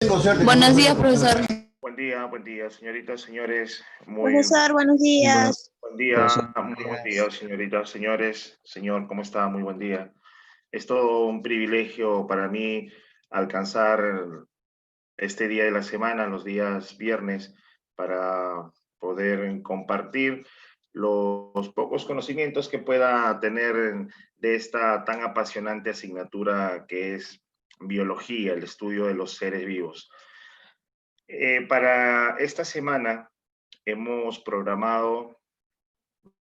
Buenos días, profesor. Buen día, señoritas, señores. Profesor, buenos días. Buen día, muy buen día, señoritas, señores. Señor, ¿cómo está? Muy buen día. Es todo un privilegio para mí alcanzar este día de la semana, los días viernes, para poder compartir los pocos conocimientos que pueda tener de esta tan apasionante asignatura que es biología, el estudio de los seres vivos. Para esta semana hemos programado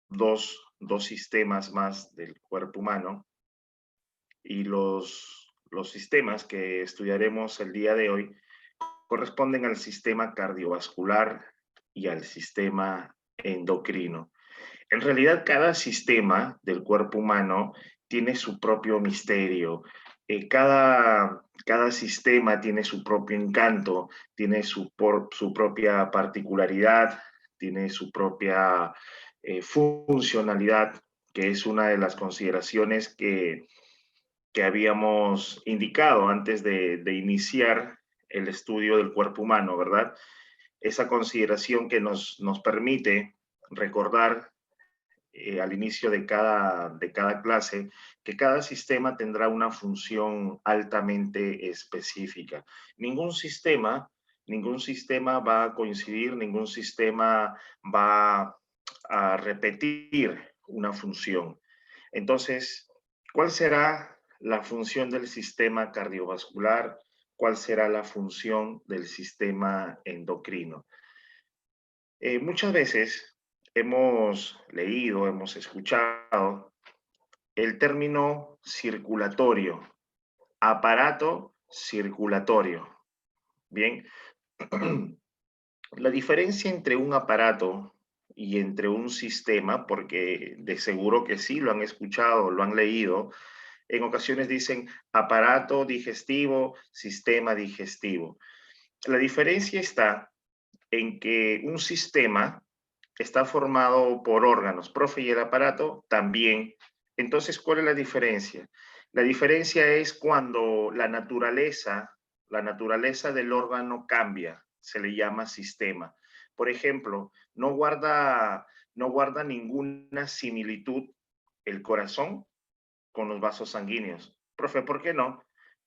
dos sistemas más del cuerpo humano y los sistemas que estudiaremos el día de hoy corresponden al sistema cardiovascular y al sistema endocrino. En realidad, cada sistema del cuerpo humano tiene su propio misterio. Cada sistema tiene su propio encanto, tiene su propia particularidad, tiene su propia funcionalidad, que es una de las consideraciones que habíamos indicado antes de iniciar el estudio del cuerpo humano, ¿verdad? Esa consideración que nos permite recordar al inicio de cada clase, que cada sistema tendrá una función altamente específica. Ningún sistema va a coincidir, ningún sistema va a repetir una función. Entonces, ¿cuál será la función del sistema cardiovascular? ¿Cuál será la función del sistema endocrino? Muchas veces hemos leído, hemos escuchado el término circulatorio, aparato circulatorio. Bien, la diferencia entre un aparato y entre un sistema, porque de seguro que sí lo han escuchado, lo han leído, en ocasiones dicen aparato digestivo, sistema digestivo. La diferencia está en que un sistema está formado por órganos, profe, y el aparato también. Entonces, ¿cuál es la diferencia? La diferencia es cuando la naturaleza del órgano cambia, se le llama sistema. Por ejemplo, no guarda ninguna similitud el corazón con los vasos sanguíneos. Profe, ¿por qué no?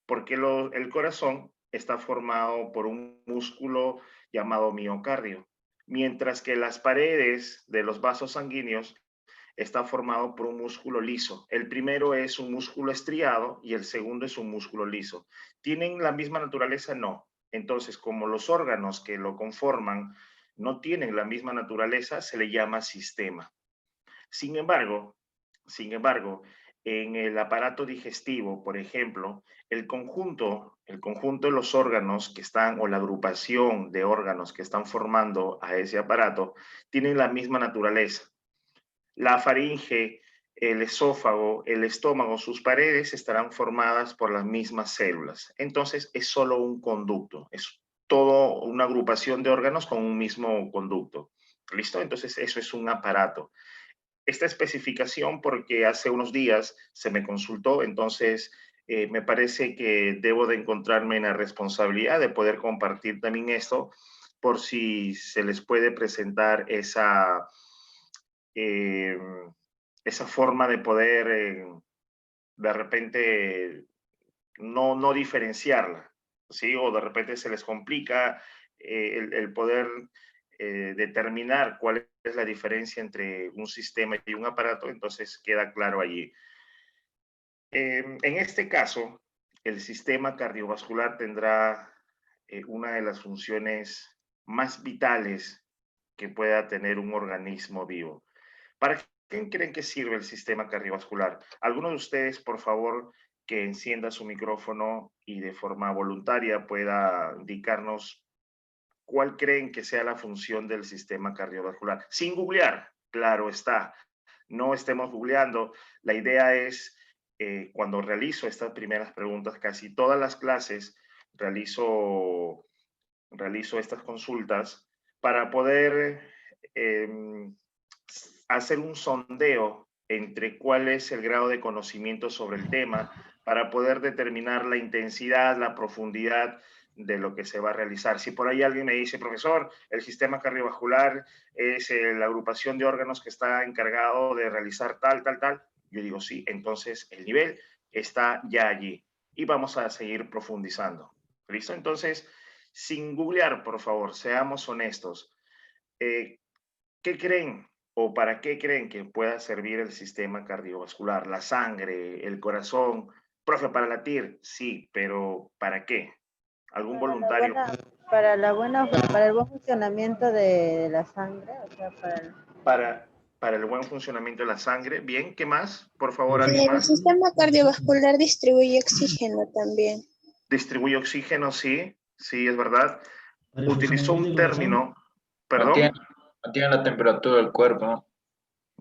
Porque el corazón está formado por un músculo llamado miocardio, mientras que las paredes de los vasos sanguíneos está formado por un músculo liso. El primero es un músculo estriado y el segundo es un músculo liso. ¿Tienen la misma naturaleza? No. Entonces, como los órganos que lo conforman no tienen la misma naturaleza, se le llama sistema. Sin embargo, en el aparato digestivo, por ejemplo, el conjunto de los órganos que están, o la agrupación de órganos que están formando a ese aparato, tienen la misma naturaleza. La faringe, el esófago, el estómago, sus paredes estarán formadas por las mismas células. Entonces, es solo un conducto, es todo una agrupación de órganos con un mismo conducto. ¿Listo? Entonces, eso es un aparato. Esta especificación, porque hace unos días se me consultó, entonces me parece que debo de encontrarme en la responsabilidad de poder compartir también esto, por si se les puede presentar eh, esa forma de poder de repente no diferenciarla, ¿sí? O de repente se les complica el poder determinar cuál es la diferencia entre un sistema y un aparato, entonces queda claro allí. En este caso, el sistema cardiovascular tendrá una de las funciones más vitales que pueda tener un organismo vivo. ¿Para qué creen que sirve el sistema cardiovascular? Alguno de ustedes, por favor, que encienda su micrófono y de forma voluntaria pueda indicarnos cuál creen que sea la función del sistema cardiovascular. Sin googlear, claro está. No estemos googleando. La idea es, cuando realizo estas primeras preguntas, casi todas las clases realizo estas consultas para poder hacer un sondeo entre cuál es el grado de conocimiento sobre el tema, para poder determinar la intensidad, la profundidad de lo que se va a realizar. Si por ahí alguien me dice, profesor, el sistema cardiovascular es la agrupación de órganos que está encargado de realizar tal, yo digo sí, entonces el nivel está ya allí y vamos a seguir profundizando. ¿Listo? Entonces, sin googlear, por favor, seamos honestos. ¿Qué creen o para qué creen que pueda servir el sistema cardiovascular? La sangre, el corazón. Profe, para latir, sí, pero ¿para qué? ¿Algún Para la voluntario? buena, para el buen funcionamiento de la sangre, o sea, Para el buen funcionamiento de la sangre. Bien, ¿qué más? Por favor, ¿alguien El más? sistema cardiovascular distribuye oxígeno también. Distribuye oxígeno, sí, sí, es verdad. Para el Utilizó funcionamiento un del corazón, término, perdón, Mantiene la temperatura del cuerpo, ¿no?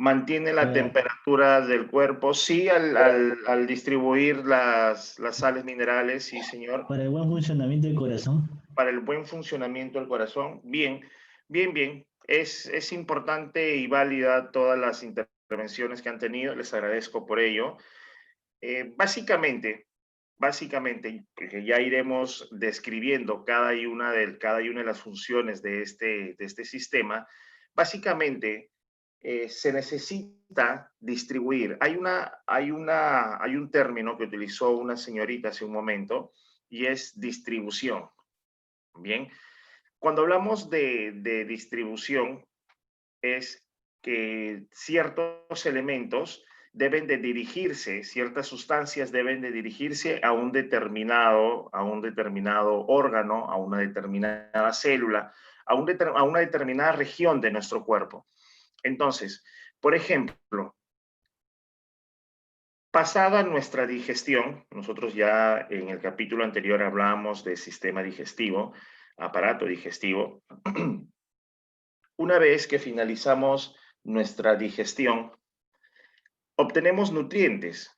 mantiene la para, temperatura del cuerpo, sí, al distribuir las sales minerales, sí, señor. para el buen funcionamiento del corazón. Para el buen funcionamiento del corazón, bien, bien, bien. Es importante y válida todas las intervenciones que han tenido, les agradezco por ello. Básicamente, porque ya iremos describiendo cada una de las funciones de este sistema, básicamente se necesita distribuir. Hay un término que utilizó una señorita hace un momento y es distribución. Bien, cuando hablamos de distribución es que ciertos elementos deben de dirigirse, ciertas sustancias deben de dirigirse a un determinado órgano, a una determinada célula, a una determinada región de nuestro cuerpo. Entonces, por ejemplo, pasada nuestra digestión, nosotros ya en el capítulo anterior hablábamos de sistema digestivo, aparato digestivo. Una vez que finalizamos nuestra digestión, obtenemos nutrientes,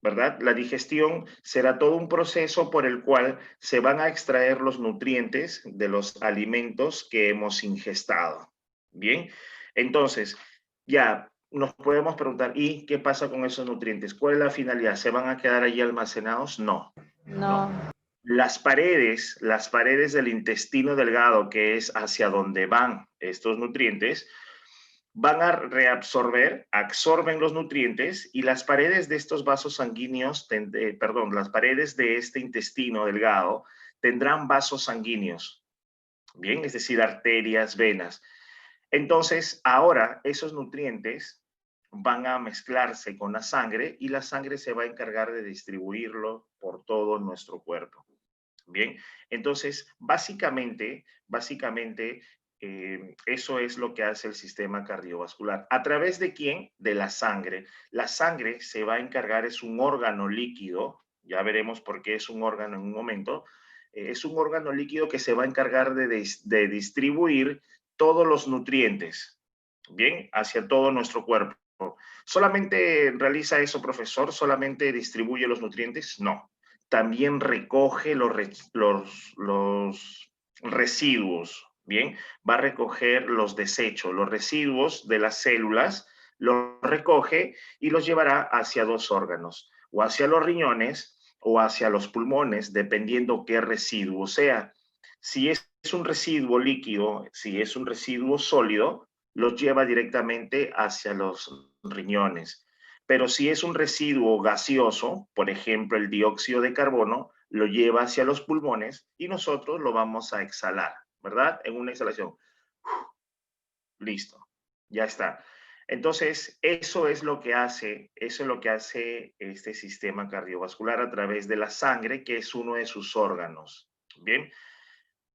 ¿verdad? La digestión será todo un proceso por el cual se van a extraer los nutrientes de los alimentos que hemos ingestado. Bien, entonces ya nos podemos preguntar, ¿y qué pasa con esos nutrientes? ¿Cuál es la finalidad? ¿Se van a quedar allí almacenados? No. no. Las paredes del intestino delgado, que es hacia donde van estos nutrientes, van a reabsorber, absorben los nutrientes y las paredes de estos vasos sanguíneos, las paredes de este intestino delgado tendrán vasos sanguíneos, bien, es decir, arterias, venas. Entonces, ahora esos nutrientes van a mezclarse con la sangre y la sangre se va a encargar de distribuirlo por todo nuestro cuerpo. Bien, entonces, básicamente, eso es lo que hace el sistema cardiovascular. ¿A través de quién? De la sangre. La sangre se va a encargar, es un órgano líquido, ya veremos por qué es un órgano en un momento, es un órgano líquido que se va a encargar de distribuir todos los nutrientes, bien, hacia todo nuestro cuerpo. ¿Solamente realiza eso, profesor? ¿Solamente distribuye los nutrientes? No. También recoge los residuos, ¿bien? Va a recoger los desechos, los residuos de las células, los recoge y los llevará hacia dos órganos, o hacia los riñones o hacia los pulmones, dependiendo qué residuo sea. Si es un residuo líquido, si es un residuo sólido, los lleva directamente hacia los riñones. Pero si es un residuo gaseoso, por ejemplo, el dióxido de carbono, lo lleva hacia los pulmones y nosotros lo vamos a exhalar, ¿verdad? En una exhalación. Listo, ya está. Entonces, eso es lo que hace este sistema cardiovascular a través de la sangre, que es uno de sus órganos. Bien,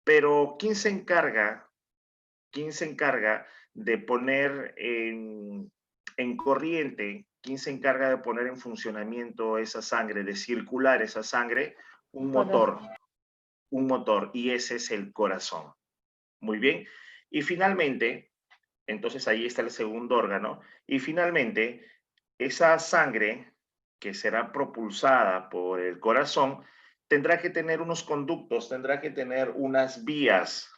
pero ¿quién se encarga de poner en corriente? ¿Quién se encarga de poner en funcionamiento esa sangre, de circular esa sangre? Un motor, y ese es el corazón. Muy bien. Y finalmente, entonces ahí está el segundo órgano, y finalmente esa sangre que será propulsada por el corazón tendrá que tener unos conductos, tendrá que tener unas vías,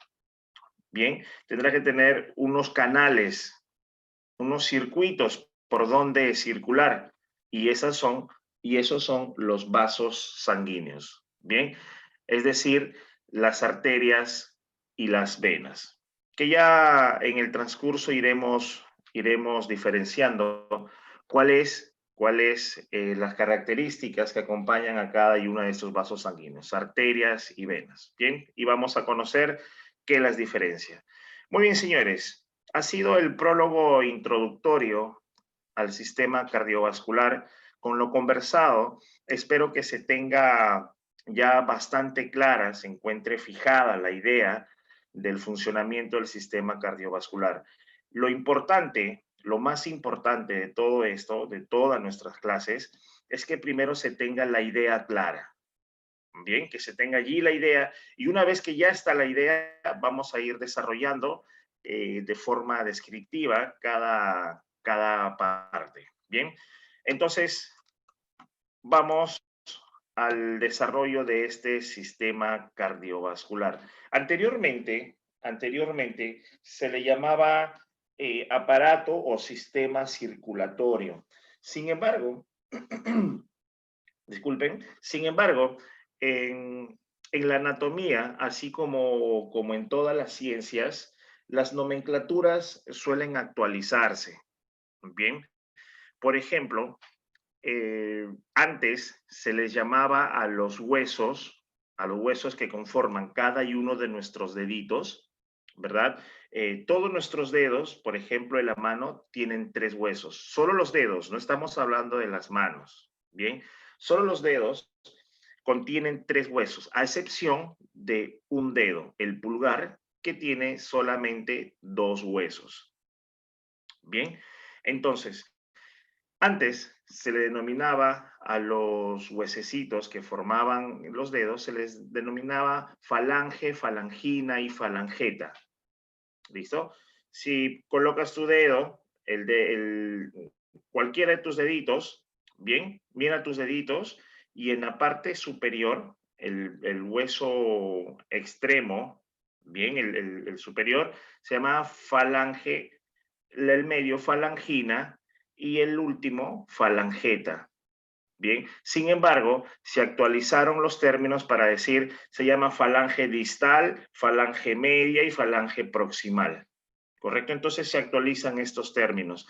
bien, tendrá que tener unos canales, unos circuitos por donde circular, y esos son los vasos sanguíneos, bien. Es decir, las arterias y las venas, que ya en el transcurso iremos diferenciando cuáles las características que acompañan a cada uno de estos vasos sanguíneos, arterias y venas. Bien, y vamos a conocer qué las diferencia. Muy bien, señores, ha sido el prólogo introductorio al sistema cardiovascular. Con lo conversado, espero que se tenga ya bastante clara, se encuentre fijada la idea del funcionamiento del sistema cardiovascular. Lo importante, lo más importante de todo esto, de todas nuestras clases, es que primero se tenga la idea clara. Bien, que se tenga allí la idea, y una vez que ya está la idea, vamos a ir desarrollando de forma descriptiva cada parte. Bien, entonces vamos al desarrollo de este sistema cardiovascular. Anteriormente se le llamaba aparato o sistema circulatorio. Sin embargo, disculpen, sin embargo, en la anatomía, así como en todas las ciencias, las nomenclaturas suelen actualizarse. Bien, por ejemplo, antes se les llamaba a los huesos que conforman cada uno de nuestros deditos, ¿verdad? Todos nuestros dedos, por ejemplo, en la mano, tienen 3 huesos. Solo los dedos, no estamos hablando de las manos, ¿bien? Solo los dedos contienen 3 huesos, a excepción de un dedo, el pulgar, que tiene solamente 2 huesos. Bien, entonces, antes se le denominaba a los huesecitos que formaban los dedos, se les denominaba falange, falangina y falangeta. ¿Listo? Si colocas tu dedo, cualquiera de tus deditos, bien, mira tus deditos y en la parte superior, el hueso extremo, bien, el superior, se llama falange, el medio falangina y el último falangeta. Bien, sin embargo, se actualizaron los términos para decir, se llama falange distal, falange media y falange proximal. ¿Correcto? Entonces se actualizan estos términos.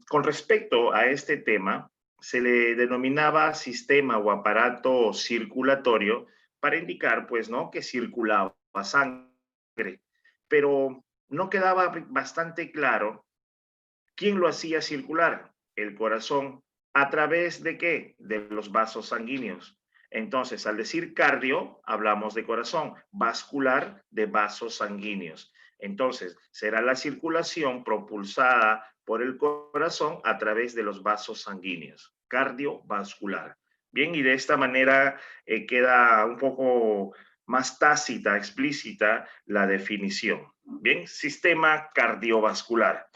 Con respecto a este tema, se le denominaba sistema o aparato circulatorio para indicar, pues, ¿no?, que circulaba sangre. Pero no quedaba bastante claro quién lo hacía circular, el corazón. ¿A través de qué? De los vasos sanguíneos. Entonces, al decir cardio, hablamos de corazón, vascular, de vasos sanguíneos. Entonces, será la circulación propulsada por el corazón a través de los vasos sanguíneos, cardiovascular. Bien, y de esta manera queda un poco más tácita, explícita la definición. Bien, sistema cardiovascular.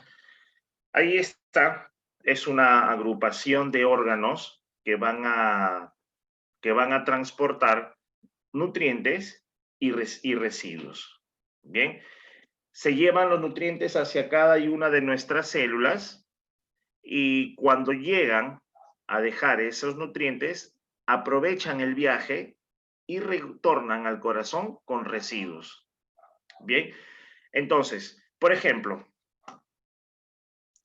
Ahí está, es una agrupación de órganos que van a transportar nutrientes y residuos. Bien, se llevan los nutrientes hacia cada una de nuestras células y cuando llegan a dejar esos nutrientes, aprovechan el viaje y retornan al corazón con residuos. Bien, entonces, por ejemplo,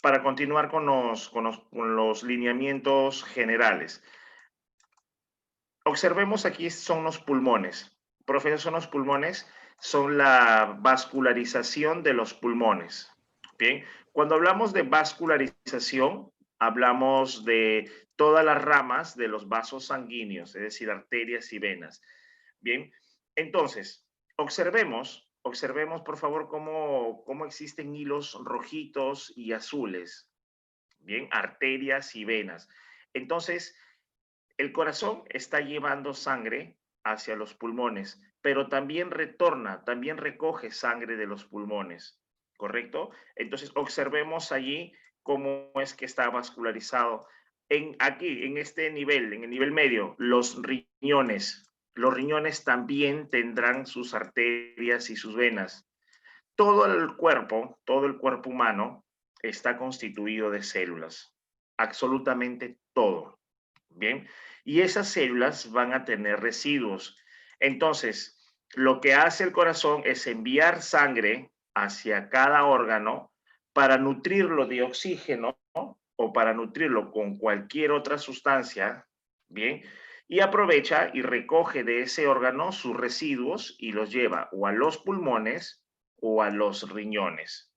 para continuar con los lineamientos generales. Observemos aquí son los pulmones. Profesor, son los pulmones, son la vascularización de los pulmones. Bien, cuando hablamos de vascularización, hablamos de todas las ramas de los vasos sanguíneos, es decir, arterias y venas. Bien, entonces, observemos por favor cómo existen hilos rojitos y azules. Bien, arterias y venas. Entonces, el corazón está llevando sangre hacia los pulmones, pero también retorna, también recoge sangre de los pulmones, ¿correcto? Entonces, observemos allí cómo es que está vascularizado. Aquí, en este nivel, en el nivel medio, los riñones. Los riñones también tendrán sus arterias y sus venas. Todo el cuerpo humano está constituido de células. Absolutamente todo. Bien. Y esas células van a tener residuos. Entonces, lo que hace el corazón es enviar sangre hacia cada órgano para nutrirlo de oxígeno, ¿no? O para nutrirlo con cualquier otra sustancia, ¿bien? Y aprovecha y recoge de ese órgano sus residuos y los lleva o a los pulmones o a los riñones.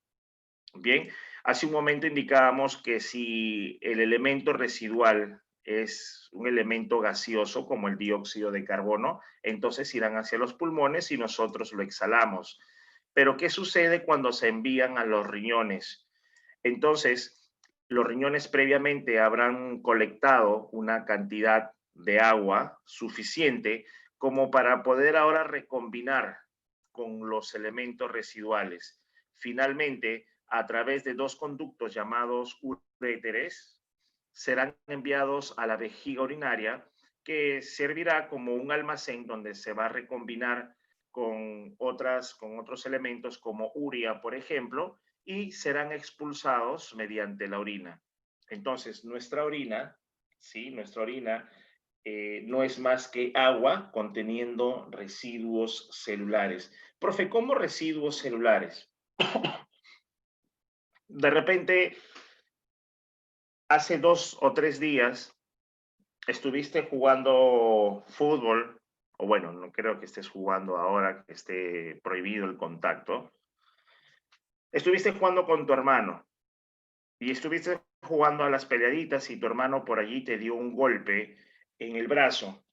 Bien, hace un momento indicábamos que si el elemento residual es un elemento gaseoso como el dióxido de carbono, entonces irán hacia los pulmones y nosotros lo exhalamos. Pero ¿qué sucede cuando se envían a los riñones? Entonces, los riñones previamente habrán colectado una cantidad de agua suficiente como para poder ahora recombinar con los elementos residuales. Finalmente, a través de dos conductos llamados uréteres, serán enviados a la vejiga urinaria, que servirá como un almacén donde se va a recombinar con otros elementos como urea, por ejemplo, y serán expulsados mediante la orina. Entonces, nuestra orina, ¿sí? Nuestra orina no es más que agua conteniendo residuos celulares. Profe, ¿cómo residuos celulares? De repente, hace 2 o 3 días, estuviste jugando fútbol, o bueno, no creo que estés jugando ahora, que esté prohibido el contacto. Estuviste jugando con tu hermano y estuviste jugando a las peleaditas y tu hermano por allí te dio un golpe en el brazo,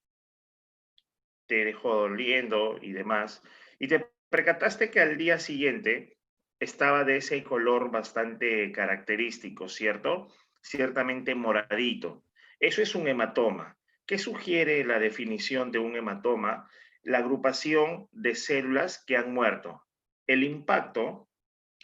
te dejó doliendo y demás, y te percataste que al día siguiente estaba de ese color bastante característico, ¿cierto? Ciertamente moradito. Eso es un hematoma. ¿Qué sugiere la definición de un hematoma? La agrupación de células que han muerto. El impacto,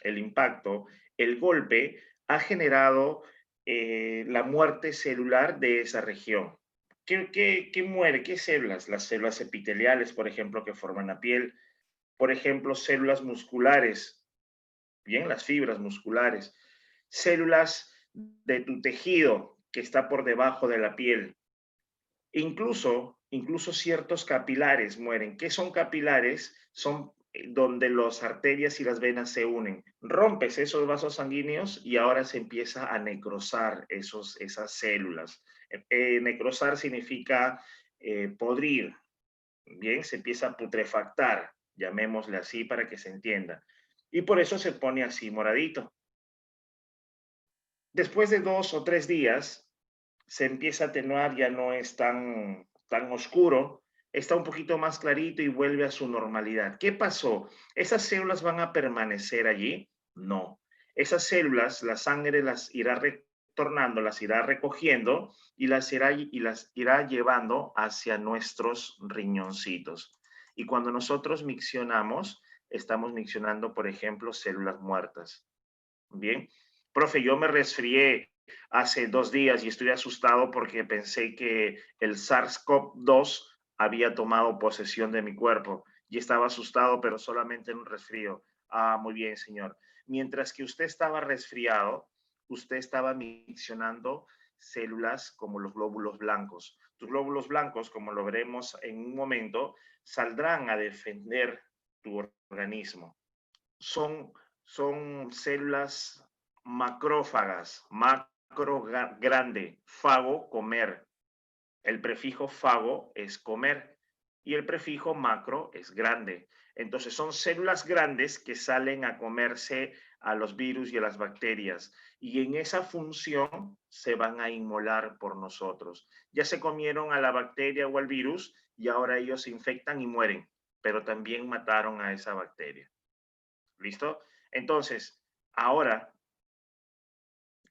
el golpe, ha generado la muerte celular de esa región. ¿Qué muere? ¿Qué células? Las células epiteliales, por ejemplo, que forman la piel. Por ejemplo, células musculares, bien, las fibras musculares. Células de tu tejido que está por debajo de la piel. Incluso ciertos capilares mueren. ¿Qué son capilares? Son donde las arterias y las venas se unen. Rompes esos vasos sanguíneos y ahora se empieza a necrosar esas células. Necrosar significa podrir, bien, se empieza a putrefactar, llamémosle así para que se entienda. Y por eso se pone así moradito. Después de 2 o 3 días, se empieza a atenuar, ya no es tan oscuro, está un poquito más clarito y vuelve a su normalidad. ¿Qué pasó? ¿Esas células van a permanecer allí? No. Esas células, la sangre las irá retornando, las irá recogiendo y las irá llevando hacia nuestros riñoncitos. Y cuando nosotros miccionamos, estamos miccionando, por ejemplo, células muertas. Bien. Profe, yo me resfrié hace 2 días y estoy asustado porque pensé que el SARS-CoV-2 había tomado posesión de mi cuerpo y estaba asustado, pero solamente en un resfrío. Ah, muy bien, señor. Mientras que usted estaba resfriado, usted estaba miccionando células como los glóbulos blancos. Tus glóbulos blancos, como lo veremos en un momento, saldrán a defender tu organismo. Son células macrófagas, macro grande, fago, comer. El prefijo fago es comer y el prefijo macro es grande. Entonces son células grandes que salen a comerse a los virus y a las bacterias y en esa función se van a inmolar por nosotros. Ya se comieron a la bacteria o al virus y ahora ellos se infectan y mueren, pero también mataron a esa bacteria. ¿Listo? Entonces, ahora,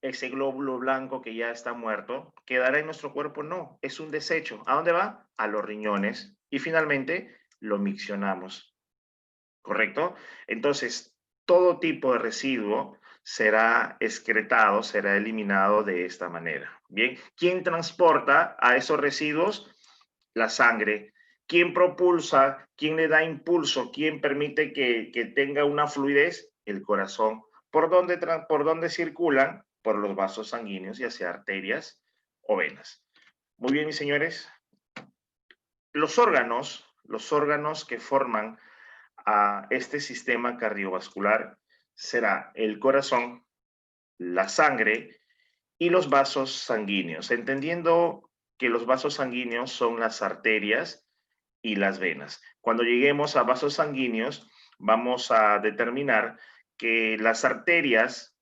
ese glóbulo blanco que ya está muerto, ¿quedará en nuestro cuerpo? No, es un desecho. ¿A dónde va? A los riñones. Y finalmente, lo miccionamos. ¿Correcto? Entonces, todo tipo de residuo será excretado, será eliminado de esta manera. Bien, ¿quién transporta a esos residuos? La sangre. ¿Quién propulsa? ¿Quién le da impulso? ¿Quién permite que tenga una fluidez? El corazón. ¿Por dónde circulan? Por los vasos sanguíneos, ya sea arterias o venas. Muy bien, mis señores. Los órganos los órganos que forman a este sistema cardiovascular será el corazón, la sangre y los vasos sanguíneos, entendiendo que los vasos sanguíneos son las arterias y las venas. Cuando lleguemos a vasos sanguíneos, vamos a determinar que las arterias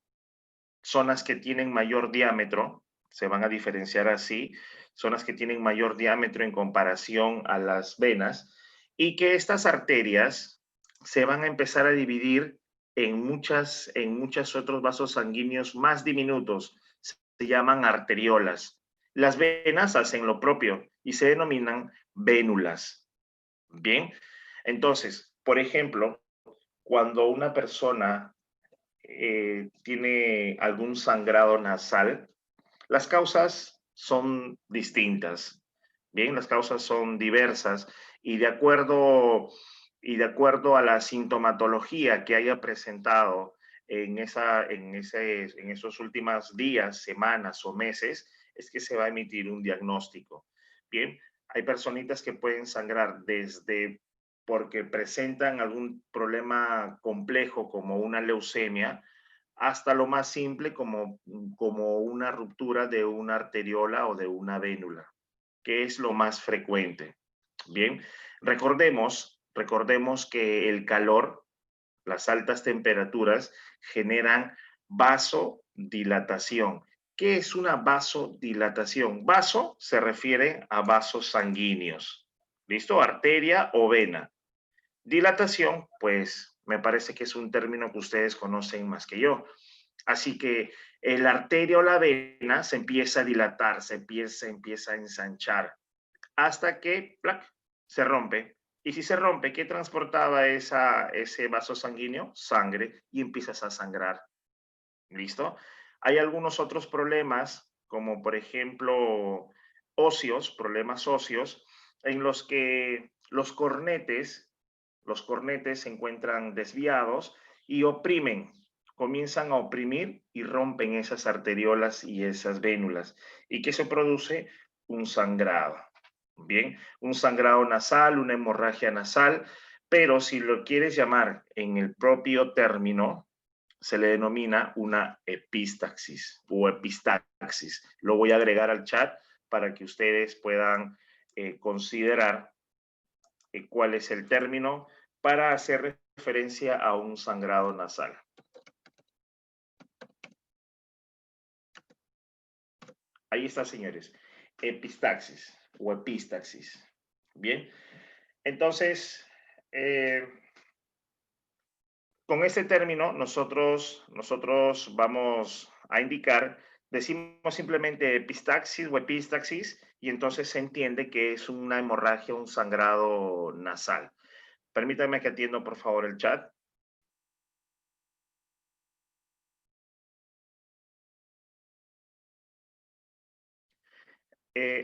son las que tienen mayor diámetro, se van a diferenciar así, son las que tienen mayor diámetro en comparación a las venas, y que estas arterias se van a empezar a dividir en muchos otros vasos sanguíneos más diminutos, se llaman arteriolas. Las venas hacen lo propio y se denominan vénulas. Bien, entonces, por ejemplo, cuando una persona tiene algún sangrado nasal, las causas son distintas. Bien, las causas son diversas y de acuerdo a la sintomatología que haya presentado en esos últimos días, semanas o meses, es que se va a emitir un diagnóstico. Bien, hay personitas que pueden sangrar desde porque presentan algún problema complejo como una leucemia, hasta lo más simple como una ruptura de una arteriola o de una vénula, que es lo más frecuente. Bien, recordemos que el calor, las altas temperaturas generan vasodilatación. ¿Qué es una vasodilatación? Vaso se refiere a vasos sanguíneos. ¿Listo? Arteria o vena. Dilatación, pues me parece que es un término que ustedes conocen más que yo. Así que la arteria o la vena se empieza a dilatar, se empieza a ensanchar, hasta que ¡plac!, se rompe. Y si se rompe, ¿qué transportaba ese vaso sanguíneo? Sangre, y empiezas a sangrar. ¿Listo? Hay algunos otros problemas, como por ejemplo problemas óseos, en los que los cornetes se encuentran desviados y comienzan a oprimir y rompen esas arteriolas y esas vénulas. ¿Y qué se produce? Un sangrado. Bien, un sangrado nasal, una hemorragia nasal, pero si lo quieres llamar en el propio término, se le denomina una epistaxis o epistaxis. Lo voy a agregar al chat para que ustedes puedan considerar cuál es el término para hacer referencia a un sangrado nasal. Ahí está, señores. Epistaxis o epistaxis. Bien. Entonces, con este término nosotros vamos a indicar, decimos simplemente epistaxis o epistaxis y entonces se entiende que es una hemorragia, un sangrado nasal. Permítanme que atiendo por favor el chat.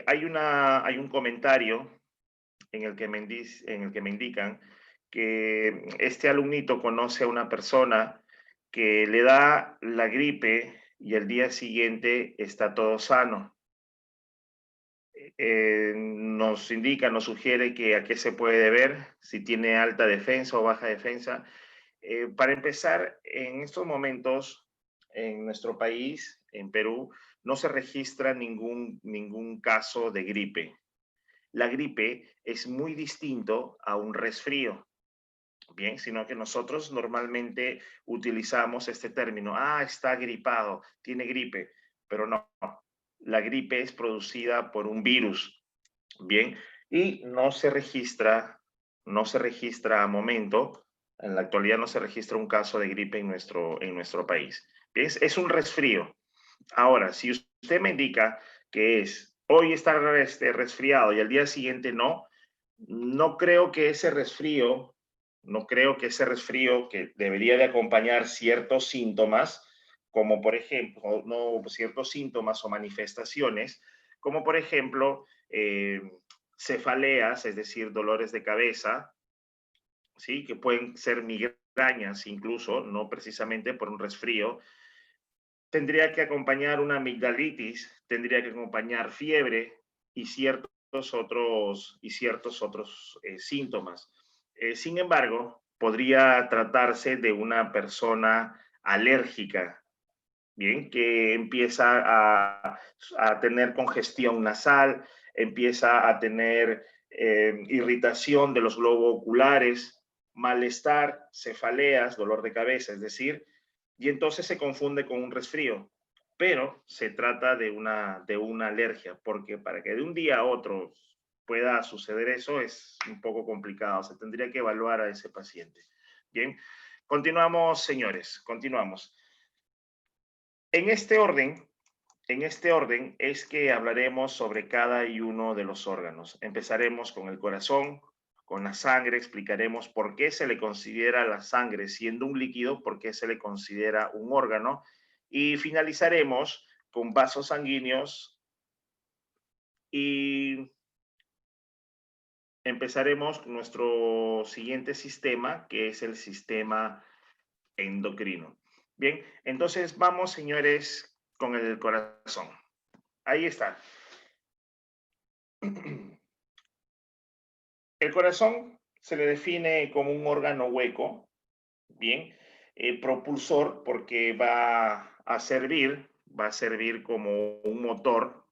Hay un comentario en el que me indican que este alumnito conoce a una persona que le da la gripe y el día siguiente está todo sano. Nos indica, nos sugiere que a qué se puede deber, si tiene alta defensa o baja defensa. Para empezar, en estos momentos, en nuestro país, en Perú, no se registra ningún caso de gripe. La gripe es muy distinto a un resfrío, bien, sino que nosotros normalmente utilizamos este término, está gripado, tiene gripe, pero no, la gripe es producida por un virus, bien, y no se registra a momento, en la actualidad no se registra un caso de gripe en nuestro país. Bien, es un resfrío. Ahora, si usted me indica que hoy está resfriado y al día siguiente no creo que ese resfrío que debería de acompañar ciertos síntomas, como por ejemplo, ciertos síntomas o manifestaciones, como por ejemplo cefaleas, es decir, dolores de cabeza, ¿sí?, que pueden ser migrañas incluso, no precisamente por un resfrío. Tendría que acompañar una amigdalitis, tendría que acompañar fiebre y ciertos ciertos otros síntomas. Sin embargo, podría tratarse de una persona alérgica, bien, que empieza a tener congestión nasal, empieza a tener irritación de los globos oculares, malestar, cefaleas, dolor de cabeza, es decir, y entonces se confunde con un resfrío, pero se trata de una alergia, porque para que de un día a otro pueda suceder eso es un poco complicado, se tendría que evaluar a ese paciente. Bien, continuamos, señores, continuamos. En este orden es que hablaremos sobre cada y uno de los órganos. Empezaremos con el corazón, con la sangre, explicaremos por qué se le considera la sangre siendo un líquido, por qué se le considera un órgano, y finalizaremos con vasos sanguíneos y empezaremos nuestro siguiente sistema, que es el sistema endocrino. Bien, entonces vamos, señores, con el corazón. Ahí está. El corazón se le define como un órgano hueco, bien, propulsor, porque va a servir como un motor,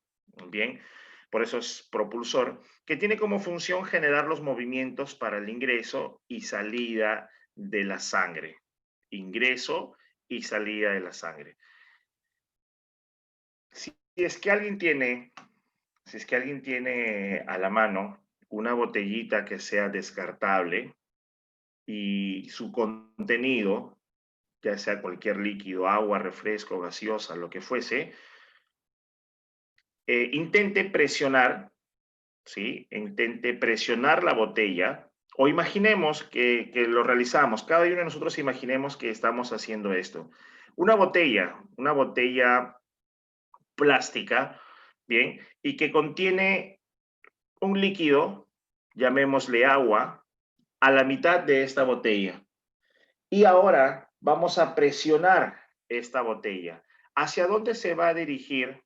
bien, por eso es propulsor, que tiene como función generar los movimientos para el ingreso y salida de la sangre. Ingreso y salida de la sangre. Si es que alguien tiene a la mano una botellita que sea descartable y su contenido, ya sea cualquier líquido, agua, refresco, gaseosa, lo que fuese, intente presionar, ¿sí? Intente presionar la botella, o imaginemos que lo realizamos, cada uno de nosotros imaginemos que estamos haciendo esto. Una botella plástica, bien, y que contiene un líquido, llamémosle agua, a la mitad de esta botella. Y ahora vamos a presionar esta botella. ¿Hacia dónde se va a dirigir?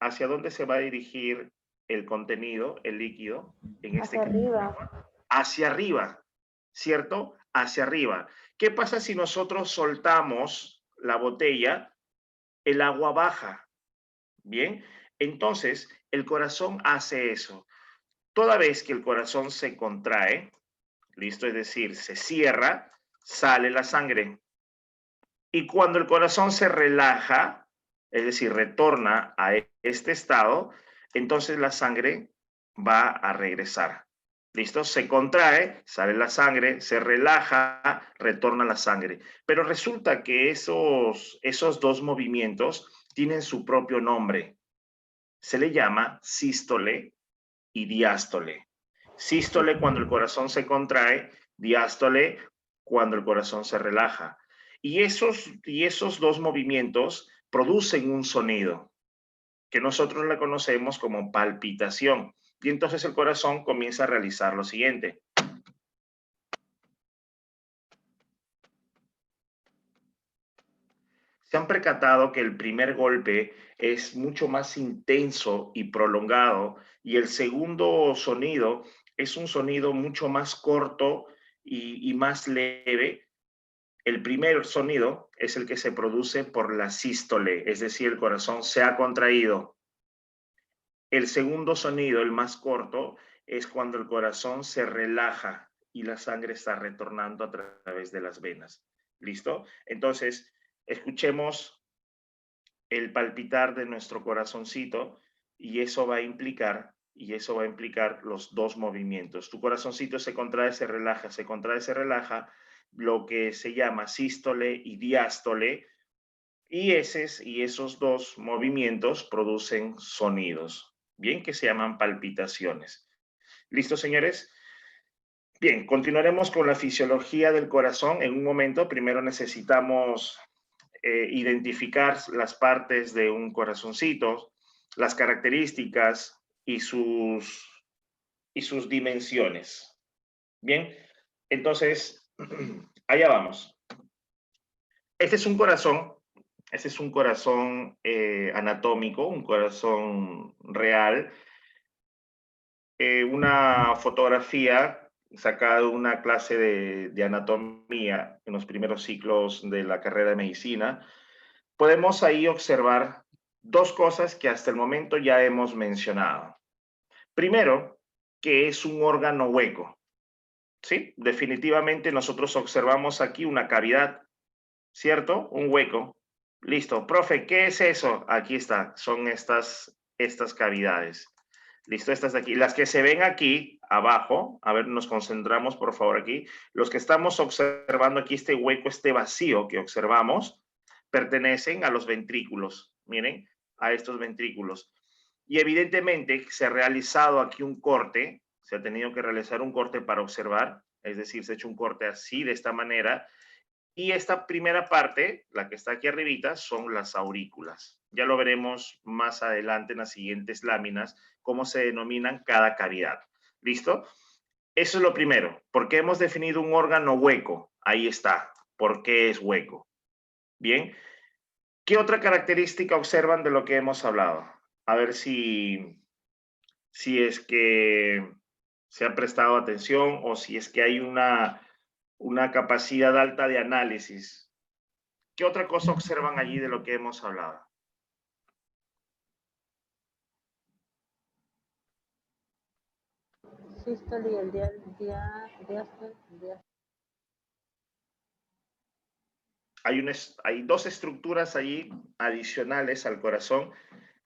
¿Hacia dónde se va a dirigir el contenido, el líquido? En este Hacia caso, arriba. hacia arriba, ¿cierto? Hacia arriba. ¿Qué pasa si nosotros soltamos la botella? El agua baja. Bien, entonces el corazón hace eso. Toda vez que el corazón se contrae, listo, es decir, se cierra, sale la sangre. Y cuando el corazón se relaja, es decir, retorna a este estado, entonces la sangre va a regresar. ¿Listo? Se contrae, sale la sangre, se relaja, retorna la sangre. Pero resulta que esos dos movimientos tienen su propio nombre. Se le llama sístole y diástole. Sístole cuando el corazón se contrae, diástole cuando el corazón se relaja. Y esos dos movimientos producen un sonido que nosotros le conocemos como palpitación. Y entonces el corazón comienza a realizar lo siguiente. Se han percatado que el primer golpe es mucho más intenso y prolongado y el segundo sonido es un sonido mucho más corto y más leve. El primer sonido es el que se produce por la sístole, es decir, el corazón se ha contraído. El segundo sonido, el más corto, es cuando el corazón se relaja y la sangre está retornando a través de las venas. ¿Listo? Entonces, escuchemos el palpitar de nuestro corazoncito y eso va a implicar los dos movimientos. Tu corazoncito se contrae, se relaja, lo que se llama sístole y diástole, y esos dos movimientos producen sonidos, bien, que se llaman palpitaciones. ¿Listo, señores? Bien, continuaremos con la fisiología del corazón en un momento. Primero necesitamos identificar las partes de un corazoncito, las características y sus dimensiones. Bien, entonces, allá vamos. Este es un corazón anatómico, un corazón real. una fotografía sacada de una clase de anatomía en los primeros ciclos de la carrera de medicina, podemos ahí observar dos cosas que hasta el momento ya hemos mencionado. Primero, que es un órgano hueco. Sí, definitivamente nosotros observamos aquí una cavidad, ¿cierto? Un hueco. Listo. Profe, ¿qué es eso? Aquí está. Son estas cavidades. Listo, estas de aquí. Las que se ven aquí abajo, a ver, nos concentramos por favor aquí. Los que estamos observando aquí, este hueco, este vacío que observamos, pertenecen a los ventrículos. Miren, a estos ventrículos. Y evidentemente se ha realizado aquí un corte, se ha tenido que realizar un corte para observar, es decir, se ha hecho un corte así, de esta manera, y esta primera parte, la que está aquí arribita, son las aurículas. Ya lo veremos más adelante en las siguientes láminas, cómo se denominan cada cavidad. ¿Listo? Eso es lo primero. ¿Por qué hemos definido un órgano hueco? Ahí está. ¿Por qué es hueco? Bien. ¿Qué otra característica observan de lo que hemos hablado? A ver si es que se ha prestado atención o si es que hay una capacidad alta de análisis. ¿Qué otra cosa observan allí de lo que hemos hablado? Sístole y el diástole. Hay dos estructuras allí adicionales al corazón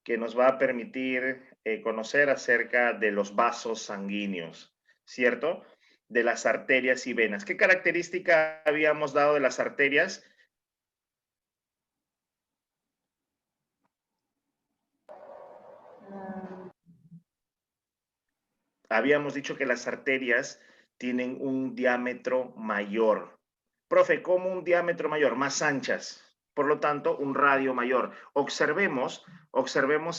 que nos va a permitir conocer acerca de los vasos sanguíneos, ¿cierto? De las arterias y venas. ¿Qué característica habíamos dado de las arterias? Habíamos dicho que las arterias tienen un diámetro mayor. Profe, ¿cómo un diámetro mayor? Más anchas. Por lo tanto, un radio mayor. Observemos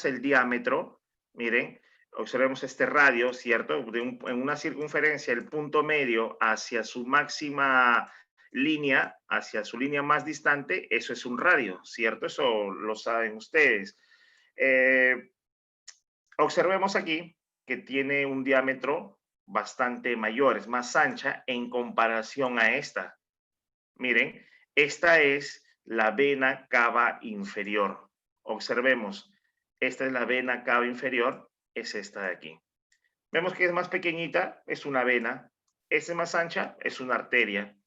el diámetro. Miren, observemos este radio, ¿cierto? En una circunferencia, el punto medio hacia su máxima línea, hacia su línea más distante, eso es un radio, ¿cierto? Eso lo saben ustedes. Observemos aquí que tiene un diámetro bastante mayor, es más ancha en comparación a esta. Miren, esta es la vena cava inferior. Observemos, esta es la vena cava inferior, es esta de aquí. Vemos que es más pequeñita, es una vena. Esta es más ancha, es una arteria.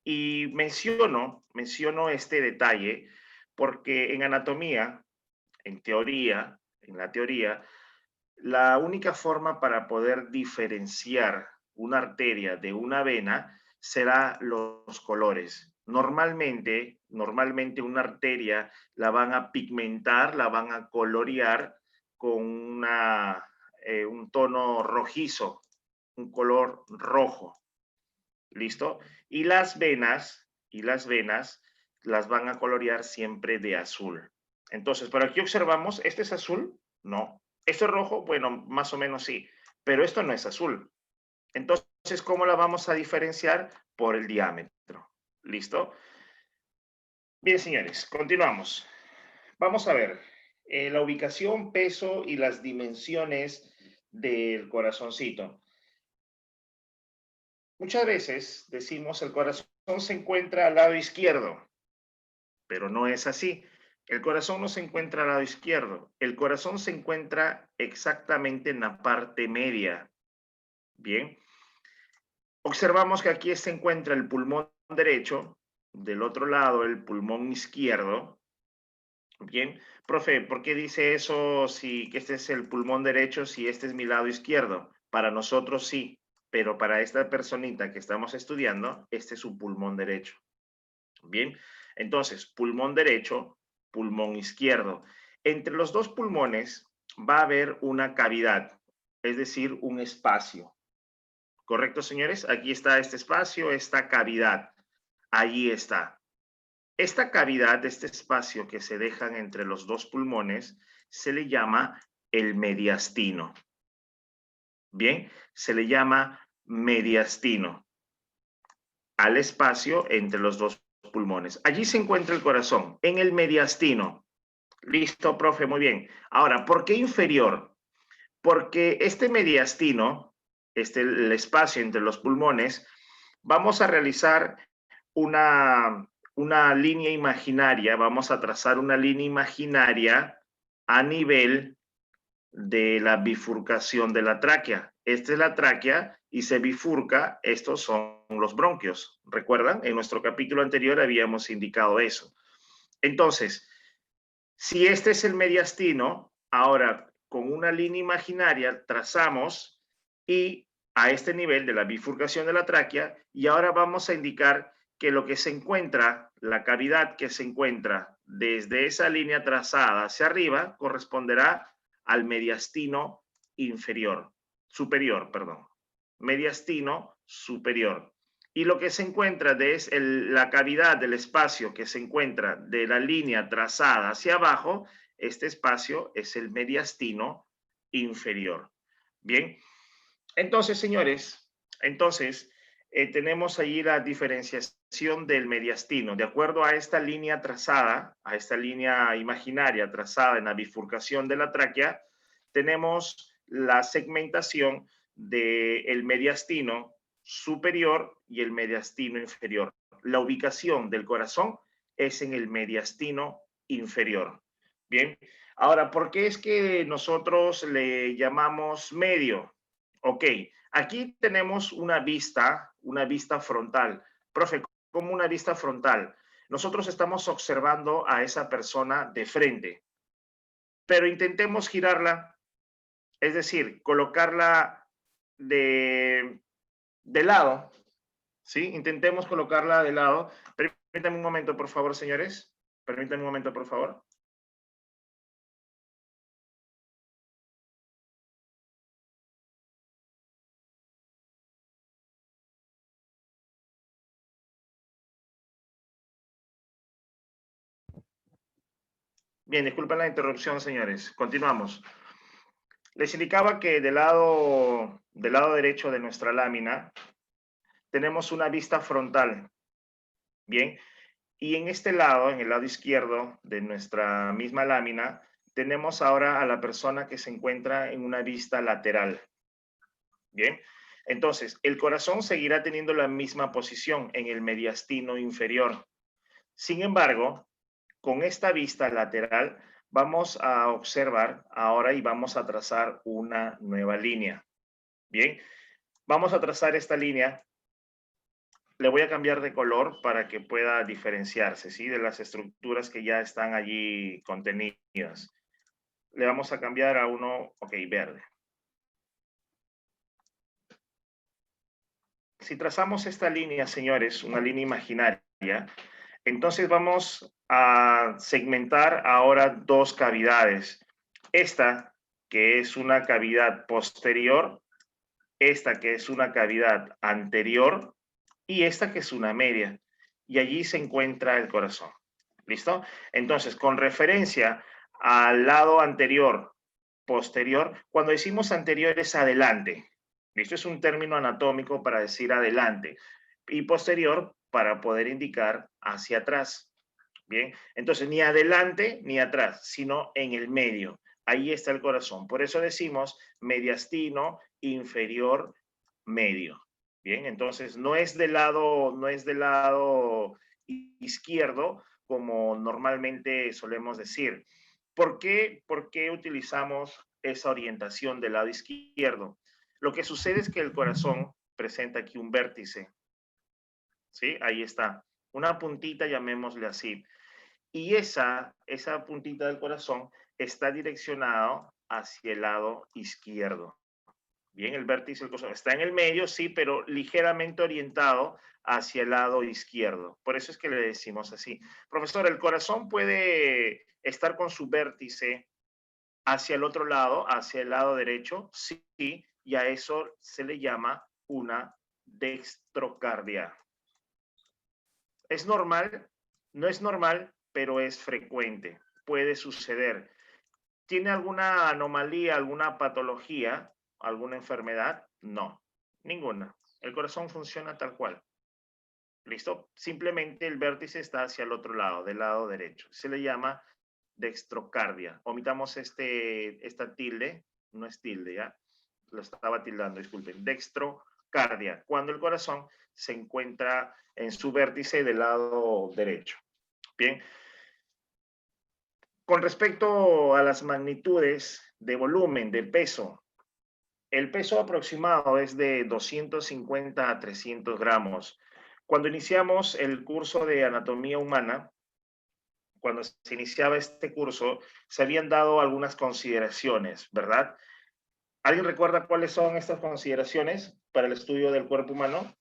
Y menciono este detalle porque en anatomía, en la teoría, la única forma para poder diferenciar una arteria de una vena será los colores. Normalmente una arteria la van a pigmentar, la van a colorear con un tono rojizo, un color rojo. ¿Listo? Y las venas las van a colorear siempre de azul. Entonces, por aquí observamos, ¿este es azul? No. ¿Esto es rojo? Bueno, más o menos sí, pero esto no es azul. Entonces, ¿cómo la vamos a diferenciar? Por el diámetro. ¿Listo? Bien, señores, continuamos. Vamos a ver la ubicación, peso y las dimensiones del corazoncito. Muchas veces decimos el corazón se encuentra al lado izquierdo, pero no es así. El corazón no se encuentra al lado izquierdo. El corazón se encuentra exactamente en la parte media. Bien. Observamos que aquí se encuentra el pulmón derecho, del otro lado el pulmón izquierdo. Bien. Profe, ¿por qué dice eso que este es el pulmón derecho si este es mi lado izquierdo? Para nosotros sí, pero para esta personita que estamos estudiando, este es su pulmón derecho. Bien. Entonces, pulmón derecho, pulmón izquierdo. Entre los dos pulmones va a haber una cavidad, es decir, un espacio. ¿Correcto, señores? Aquí está este espacio, esta cavidad. Allí está. Esta cavidad, este espacio que se dejan entre los dos pulmones, se le llama el mediastino. Bien, se le llama mediastino al espacio entre los dos pulmones. Allí se encuentra el corazón, en el mediastino. Listo, profe, muy bien. Ahora, ¿por qué inferior? Porque este mediastino, el espacio entre los pulmones, vamos a realizar una línea imaginaria, vamos a trazar una línea imaginaria a nivel de la bifurcación de la tráquea. Esta es la tráquea y se bifurca, estos son los bronquios. ¿Recuerdan? En nuestro capítulo anterior habíamos indicado eso. Entonces, si este es el mediastino, ahora con una línea imaginaria trazamos y a este nivel de la bifurcación de la tráquea, y ahora vamos a indicar que lo que se encuentra, la cavidad que se encuentra desde esa línea trazada hacia arriba, corresponderá al mediastino inferior, superior, perdón, mediastino superior. Y lo que se encuentra es la cavidad del espacio que se encuentra de la línea trazada hacia abajo, este espacio es el mediastino inferior. Bien, entonces, señores, tenemos ahí la diferenciación del mediastino. De acuerdo a esta línea trazada, a esta línea imaginaria trazada en la bifurcación de la tráquea, tenemos la segmentación del mediastino superior y el mediastino inferior. La ubicación del corazón es en el mediastino inferior. Bien, ahora, ¿por qué es que nosotros le llamamos medio? Ok, aquí tenemos una vista frontal. Profe, ¿cómo una vista frontal? Nosotros estamos observando a esa persona de frente, pero intentemos girarla, es decir, colocarla de lado, ¿sí? Intentemos colocarla de lado. Permítanme un momento, por favor, señores. Permítanme un momento, por favor. Bien, disculpen la interrupción, señores. Continuamos. Les indicaba que del lado derecho de nuestra lámina tenemos una vista frontal. Bien, y en este lado, en el lado izquierdo de nuestra misma lámina, tenemos ahora a la persona que se encuentra en una vista lateral. Bien, entonces el corazón seguirá teniendo la misma posición en el mediastino inferior. Sin embargo, con esta vista lateral vamos a observar ahora y vamos a trazar una nueva línea. Bien, vamos a trazar esta línea. Le voy a cambiar de color para que pueda diferenciarse, ¿sí? De las estructuras que ya están allí contenidas. Le vamos a cambiar a uno, ok, verde. Si trazamos esta línea, señores, una línea imaginaria, entonces vamos a segmentar ahora dos cavidades. Esta, que es una cavidad posterior, esta que es una cavidad anterior y esta que es una media. Y allí se encuentra el corazón. ¿Listo? Entonces, con referencia al lado anterior, posterior, cuando decimos anterior es adelante. ¿Listo? Es un término anatómico para decir adelante. Y posterior para poder indicar hacia atrás. Bien, entonces ni adelante ni atrás, sino en el medio. Ahí está el corazón. Por eso decimos mediastino inferior medio. Bien, entonces no es del lado izquierdo como normalmente solemos decir. ¿Por qué utilizamos esa orientación del lado izquierdo? Lo que sucede es que el corazón presenta aquí un vértice. ¿Sí? Ahí está. Una puntita, llamémosle así. Y esa puntita del corazón está direccionado hacia el lado izquierdo. Bien, el vértice del corazón está en el medio, sí, pero ligeramente orientado hacia el lado izquierdo. Por eso es que le decimos así. Profesor, ¿el corazón puede estar con su vértice hacia el otro lado, hacia el lado derecho? Sí, y a eso se le llama una dextrocardia. ¿Es normal? No es normal, pero es frecuente. Puede suceder. ¿Tiene alguna anomalía, alguna patología, alguna enfermedad? No, ninguna. El corazón funciona tal cual. ¿Listo? Simplemente el vértice está hacia el otro lado, del lado derecho. Se le llama dextrocardia. Omitamos esta tilde no es tilde, ¿ya? Lo estaba tildando, disculpen. Dextrocardia, cuando el corazón se encuentra en su vértice del lado derecho. Bien. Con respecto a las magnitudes de volumen, de peso, el peso aproximado es de 250 a 300 gramos. Cuando iniciamos el curso de anatomía humana, cuando se iniciaba este curso, se habían dado algunas consideraciones, ¿verdad? ¿Alguien recuerda cuáles son estas consideraciones para el estudio del cuerpo humano?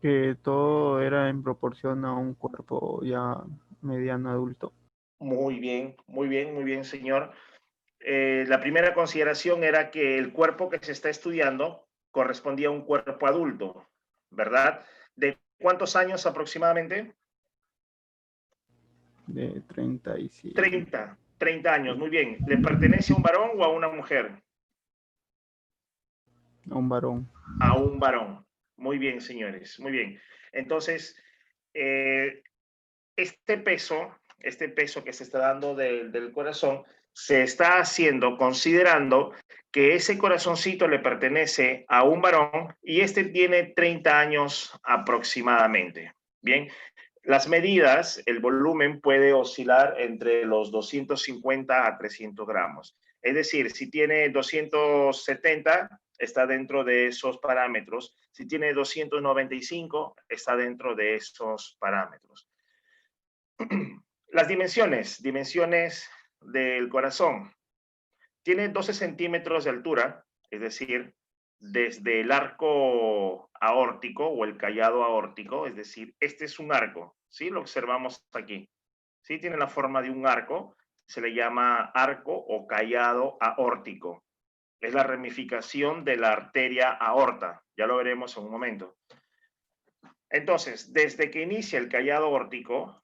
Que todo era en proporción a un cuerpo ya mediano adulto. Muy bien, muy bien, muy bien, señor. La primera consideración era que el cuerpo que se está estudiando correspondía a un cuerpo adulto, ¿verdad? ¿De cuántos años aproximadamente? De 37. 30 años, muy bien. ¿Le pertenece a un varón o a una mujer? A un varón. A un varón. Muy bien, señores, muy bien. Entonces, este peso que se está dando del corazón, se está haciendo considerando que ese corazoncito le pertenece a un varón y este tiene 30 años aproximadamente. Bien, las medidas, el volumen puede oscilar entre los 250 a 300 gramos. Es decir, si tiene 270, está dentro de esos parámetros. Si tiene 295, está dentro de esos parámetros. Las dimensiones del corazón. Tiene 12 centímetros de altura, es decir, desde el arco aórtico o el callado aórtico, es decir, este es un arco, ¿sí? Lo observamos aquí. ¿Sí? Tiene la forma de un arco, se le llama arco o callado aórtico. Es la ramificación de la arteria aorta, ya lo veremos en un momento. Entonces, desde que inicia el callado aórtico,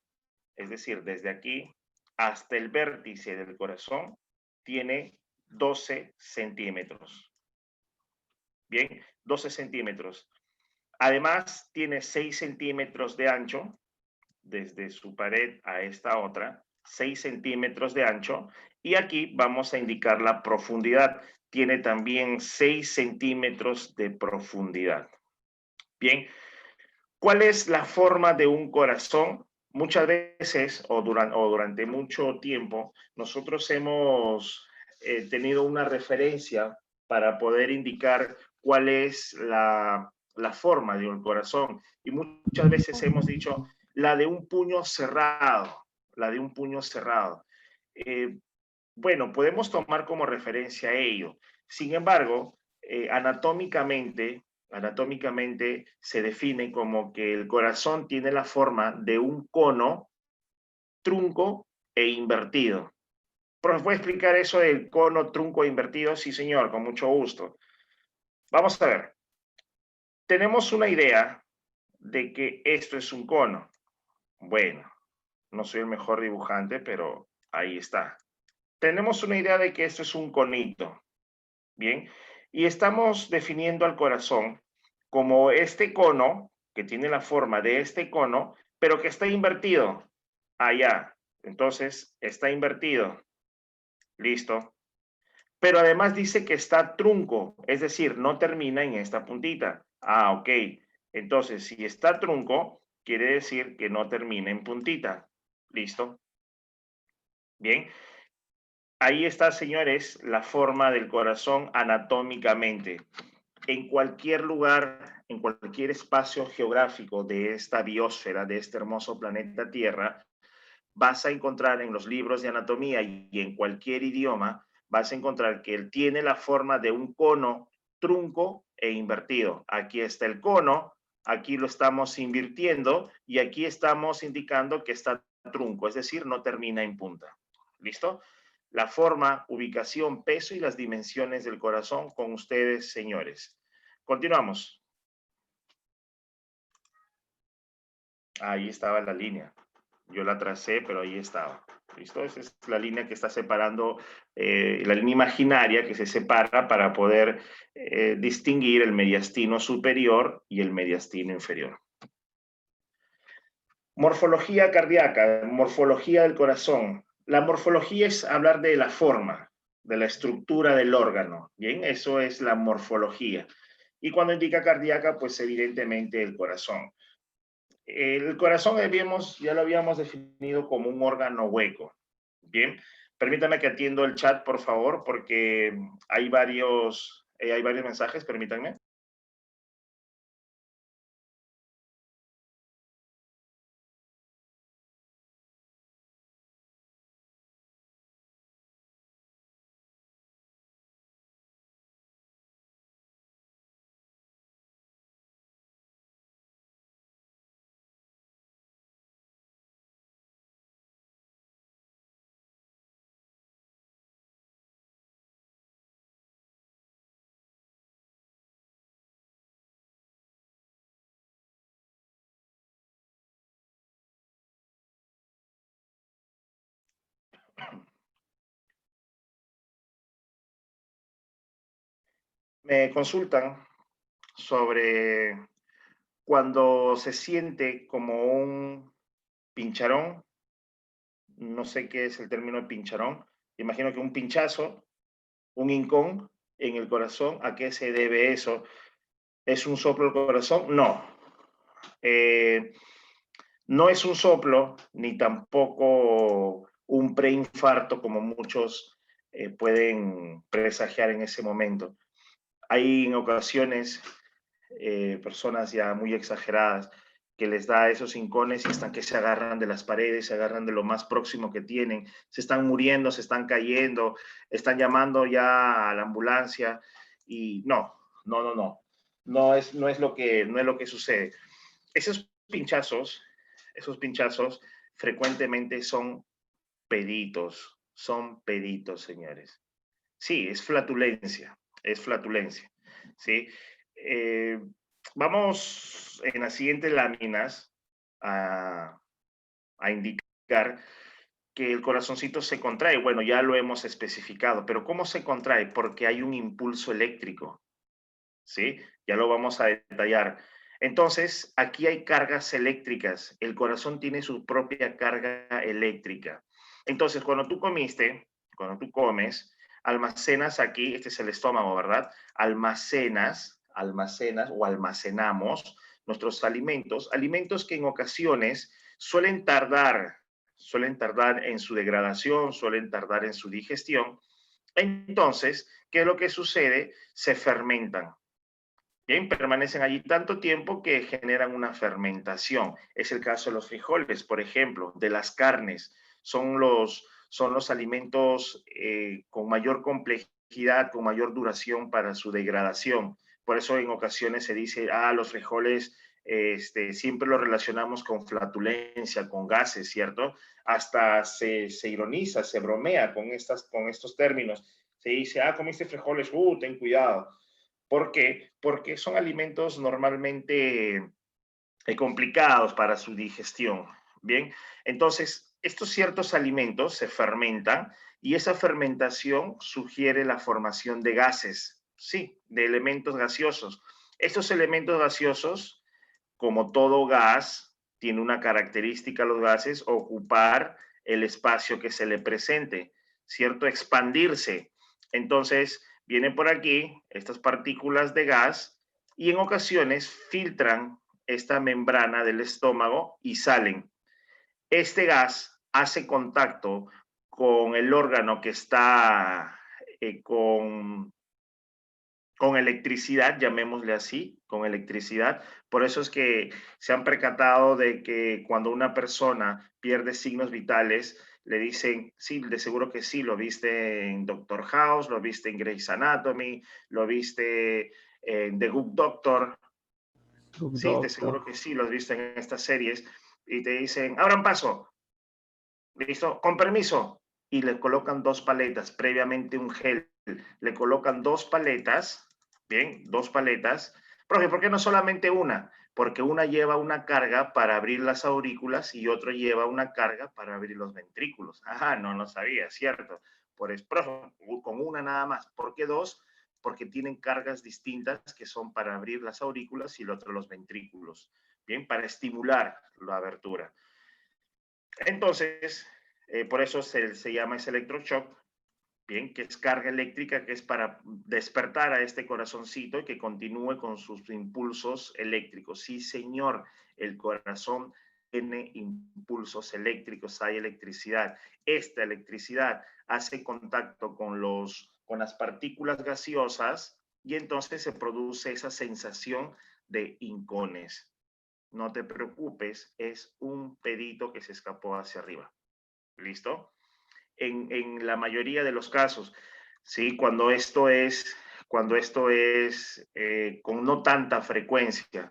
es decir, desde aquí hasta el vértice del corazón, tiene 12 centímetros. Bien, 12 centímetros. Además, tiene 6 centímetros de ancho, desde su pared a esta otra, 6 centímetros de ancho, y aquí vamos a indicar la profundidad. Tiene también 6 centímetros de profundidad. Bien, ¿cuál es la forma de un corazón? Muchas veces o durante mucho tiempo nosotros hemos tenido una referencia para poder indicar cuál es la forma de un corazón. Y muchas veces hemos dicho la de un puño cerrado, la de un puño cerrado. Bueno, podemos tomar como referencia ello. Sin embargo, anatómicamente se define como que el corazón tiene la forma de un cono trunco e invertido. ¿Profe, puede explicar eso del cono trunco e invertido? Sí, señor, con mucho gusto. Vamos a ver. Tenemos una idea de que esto es un cono. Bueno, no soy el mejor dibujante, pero ahí está. Tenemos una idea de que esto es un conito. Bien, y estamos definiendo al corazón como este cono, que tiene la forma de este cono, pero que está invertido allá. Entonces, está invertido. Listo. Pero además dice que está trunco, es decir, no termina en esta puntita. Ah, ok. Entonces, si está trunco, quiere decir que no termina en puntita. Listo. Bien. Ahí está, señores, la forma del corazón anatómicamente. En cualquier lugar, en cualquier espacio geográfico de esta biosfera, de este hermoso planeta Tierra, vas a encontrar en los libros de anatomía y en cualquier idioma, vas a encontrar que él tiene la forma de un cono trunco e invertido. Aquí está el cono, aquí lo estamos invirtiendo y aquí estamos indicando que está trunco, es decir, no termina en punta. ¿Listo? La forma, ubicación, peso y las dimensiones del corazón con ustedes, señores. Continuamos. Ahí estaba la línea. Yo la tracé, pero ahí estaba. ¿Listo? Esa es la línea que está separando, la línea imaginaria que se separa para poder distinguir el mediastino superior y el mediastino inferior. Morfología cardíaca, morfología del corazón. La morfología es hablar de la forma, de la estructura del órgano, ¿bien? Eso es la morfología. Y cuando indica cardíaca, pues evidentemente el corazón. El corazón ya lo habíamos definido como un órgano hueco, ¿bien? Permítanme que atiendo el chat, por favor, porque hay varios mensajes, permítanme. Me consultan sobre cuando se siente como un pincharón. No sé qué es el término pincharón. Imagino que un pinchazo, un hincón en el corazón. ¿A qué se debe eso? ¿Es un soplo del corazón? No. No es un soplo, ni tampoco un preinfarto como muchos pueden presagiar en ese momento. Hay en ocasiones personas ya muy exageradas que les da esos hincones y están que se agarran de las paredes, se agarran de lo más próximo que tienen, se están muriendo, se están cayendo, están llamando ya a la ambulancia y no es lo que sucede. Esos pinchazos frecuentemente son peditos, señores. Sí, es flatulencia, ¿sí? Eh, Vamos en las siguientes láminas a, a indicar que el corazoncito se contrae. Bueno, ya lo hemos especificado, pero ¿cómo se contrae? Porque hay un impulso eléctrico, ¿sí? Ya lo vamos a detallar. Entonces, aquí hay cargas eléctricas. El corazón tiene su propia carga eléctrica. Entonces, cuando tú comes, almacenas aquí, este es el estómago, ¿verdad? Almacenas o almacenamos nuestros alimentos que en ocasiones suelen tardar en su degradación, suelen tardar en su digestión. Entonces, ¿qué es lo que sucede? Se fermentan. Bien, permanecen allí tanto tiempo que generan una fermentación. Es el caso de los frijoles, por ejemplo, de las carnes. Son los alimentos con mayor complejidad, con mayor duración para su degradación. Por eso en ocasiones se dice, los frijoles siempre los relacionamos con flatulencia, con gases, ¿cierto? Hasta se ironiza, se bromea con estos términos. Se dice, comiste frijoles, ten cuidado. ¿Por qué? Porque son alimentos normalmente complicados para su digestión. Bien, entonces estos ciertos alimentos se fermentan y esa fermentación sugiere la formación de gases, sí, de elementos gaseosos. Estos elementos gaseosos, como todo gas, tiene una característica los gases, ocupar el espacio que se le presente, ¿cierto? Expandirse. Entonces, vienen por aquí estas partículas de gas y en ocasiones filtran esta membrana del estómago y salen. Este gas hace contacto con el órgano que está con electricidad, llamémosle así, con electricidad. Por eso es que se han percatado de que cuando una persona pierde signos vitales, le dicen, sí, de seguro que sí, lo viste en Doctor House, lo viste en Grey's Anatomy, lo viste en The Good Doctor. Sí, de seguro que sí, lo has visto en estas series. Y te dicen, abran paso. ¿Listo? Con permiso. Y le colocan 2 paletas, previamente un gel. Le colocan 2 paletas, bien, 2 paletas. Profe, ¿por qué no solamente una? Porque una lleva una carga para abrir las aurículas y otro lleva una carga para abrir los ventrículos. No lo sabía, ¿cierto? Por eso, profe, con una nada más. ¿Por qué 2? Porque tienen cargas distintas que son para abrir las aurículas y el otro los ventrículos. Bien, para estimular la abertura. Entonces, Por eso se llama ese electroshock. Bien, que es carga eléctrica, que es para despertar a este corazoncito y que continúe con sus impulsos eléctricos. Sí, señor, el corazón tiene impulsos eléctricos, hay electricidad. Esta electricidad hace contacto con las partículas gaseosas y entonces se produce esa sensación de hincones. No te preocupes, es un pedito que se escapó hacia arriba. ¿Listo? En la mayoría de los casos, ¿sí? Cuando esto es con no tanta frecuencia,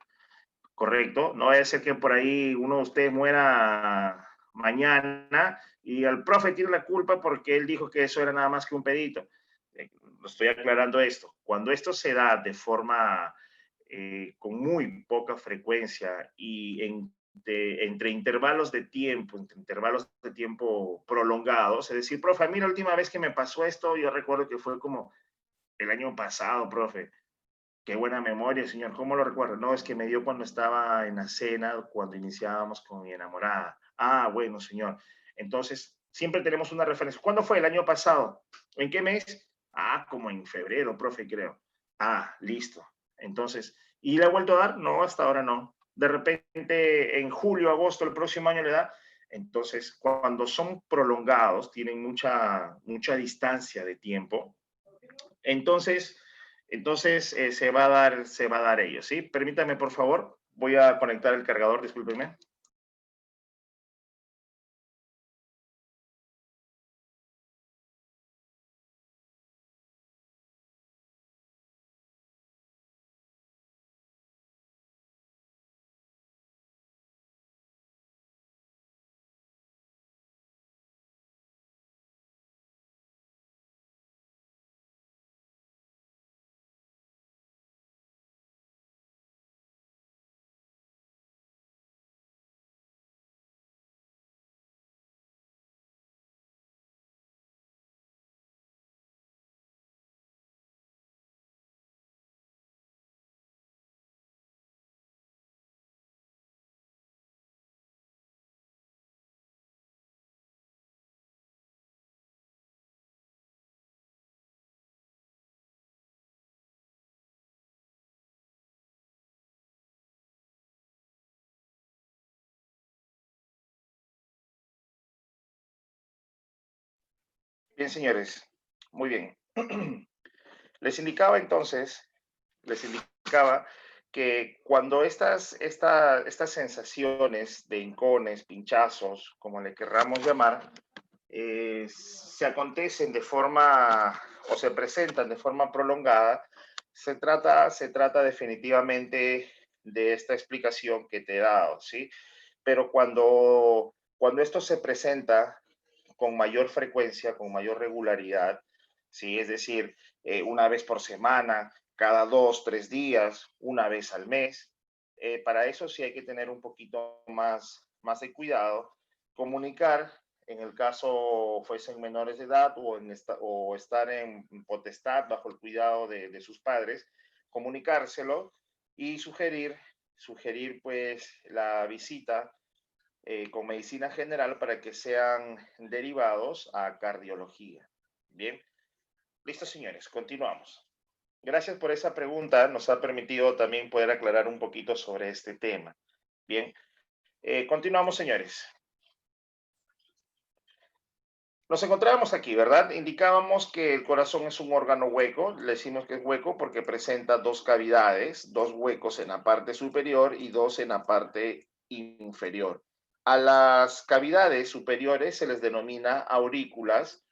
¿correcto? No vaya a ser que por ahí uno de ustedes muera mañana y al profe tiene la culpa porque él dijo que eso era nada más que un pedito. Estoy aclarando esto. Cuando esto se da de forma con muy poca frecuencia y entre intervalos de tiempo prolongados, es decir, profe, a mí la última vez que me pasó esto, yo recuerdo que fue como el año pasado, profe. Qué buena memoria, señor. ¿Cómo lo recuerdo? No, es que me dio cuando estaba en la cena, cuando iniciábamos con mi enamorada. Ah, bueno, señor. Entonces, siempre tenemos una referencia. ¿Cuándo fue? El año pasado. ¿En qué mes? Ah, como en febrero, profe, creo. Ah, listo. Entonces, ¿y le ha vuelto a dar? No, hasta ahora no. De repente, en julio, agosto, el próximo año le da. Entonces, cuando son prolongados, tienen mucha distancia de tiempo. Entonces se va a dar ello, ¿sí? Permítame, por favor. Voy a conectar el cargador, discúlpenme. Bien, señores. Muy bien. Les indicaba entonces, que cuando estas sensaciones de hincones, pinchazos, como le querramos llamar, se acontecen de forma o se presentan de forma prolongada, se trata definitivamente de esta explicación que te he dado, ¿sí? Pero cuando esto se presenta con mayor frecuencia, con mayor regularidad, ¿sí? Es decir, una vez por semana, cada 2, 3 días, una vez al mes, para eso sí hay que tener un poquito más de cuidado, comunicar en el caso fuesen menores de edad o estar en potestad bajo el cuidado de sus padres, comunicárselo y sugerir pues la visita con medicina general para que sean derivados a cardiología. Bien, listo señores, continuamos. Gracias por esa pregunta, nos ha permitido también poder aclarar un poquito sobre este tema. Bien, continuamos señores. Nos encontrábamos aquí, ¿verdad? Indicábamos que el corazón es un órgano hueco. Le decimos que es hueco porque presenta dos cavidades, dos huecos en la parte superior y dos en la parte inferior. A las cavidades superiores se les denomina aurículas.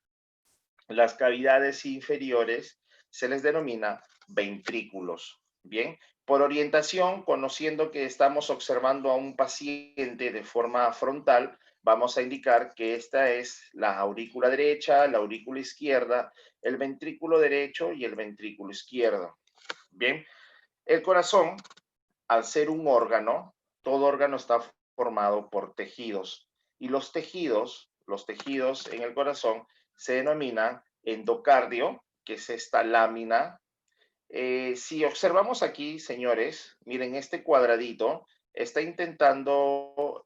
Las cavidades inferiores se les denomina ventrículos. Bien, por orientación, conociendo que estamos observando a un paciente de forma frontal, vamos a indicar que esta es la aurícula derecha, la aurícula izquierda, el ventrículo derecho y el ventrículo izquierdo. Bien, el corazón, al ser un órgano, todo órgano está formado por tejidos y los tejidos en el corazón se denomina endocardio, que es esta lámina. Si observamos aquí, señores, miren, este cuadradito está intentando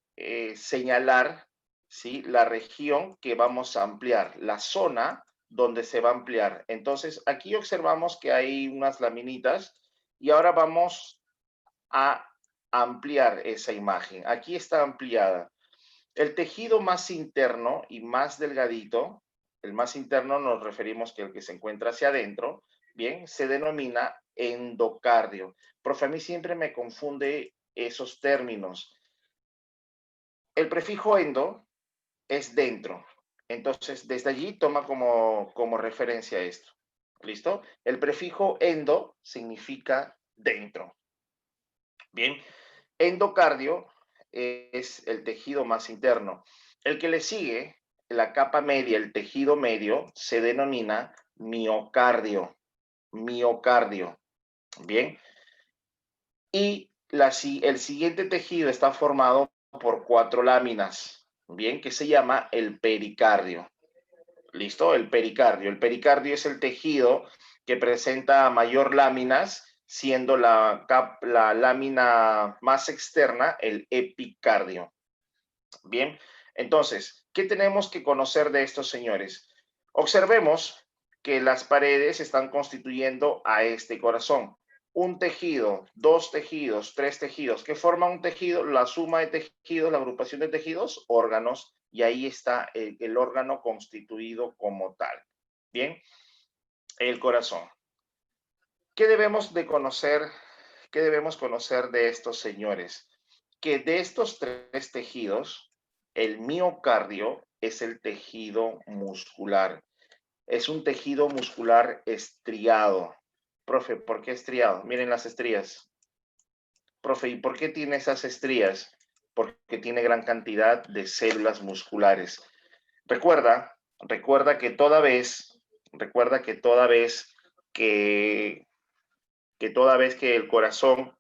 señalar ¿sí? La región que vamos a ampliar, la zona donde se va a ampliar. Entonces, aquí observamos que hay unas laminitas y ahora vamos a ampliar esa imagen. Aquí está ampliada. El tejido más interno y más delgadito, el más interno nos referimos que el que se encuentra hacia adentro, bien, se denomina endocardio. Profe, a mí siempre me confunde esos términos. El prefijo endo es dentro. Entonces, desde allí toma como referencia esto. ¿Listo? El prefijo endo significa dentro. Bien, endocardio es el tejido más interno. El que le sigue, la capa media, el tejido medio, se denomina miocardio. Miocardio. Bien. Y el siguiente tejido está formado por 4 láminas. Bien, que se llama el pericardio. ¿Listo? El pericardio. El pericardio es el tejido que presenta mayor láminas, siendo la lámina más externa el epicardio. Bien, entonces, ¿qué tenemos que conocer de estos señores? Observemos que las paredes están constituyendo a este corazón. Un tejido, 2 tejidos, 3 tejidos. ¿Qué forman un tejido? La suma de tejidos, la agrupación de tejidos, órganos, y ahí está el órgano constituido como tal. Bien, el corazón. ¿Qué debemos de conocer? ¿Qué debemos conocer de estos señores? Que de estos 3 tejidos, el miocardio es el tejido muscular. Es un tejido muscular estriado. Profe, ¿por qué estriado? Miren las estrías. Profe, ¿y por qué tiene esas estrías? Porque tiene gran cantidad de células musculares. Recuerda que toda vez que el corazón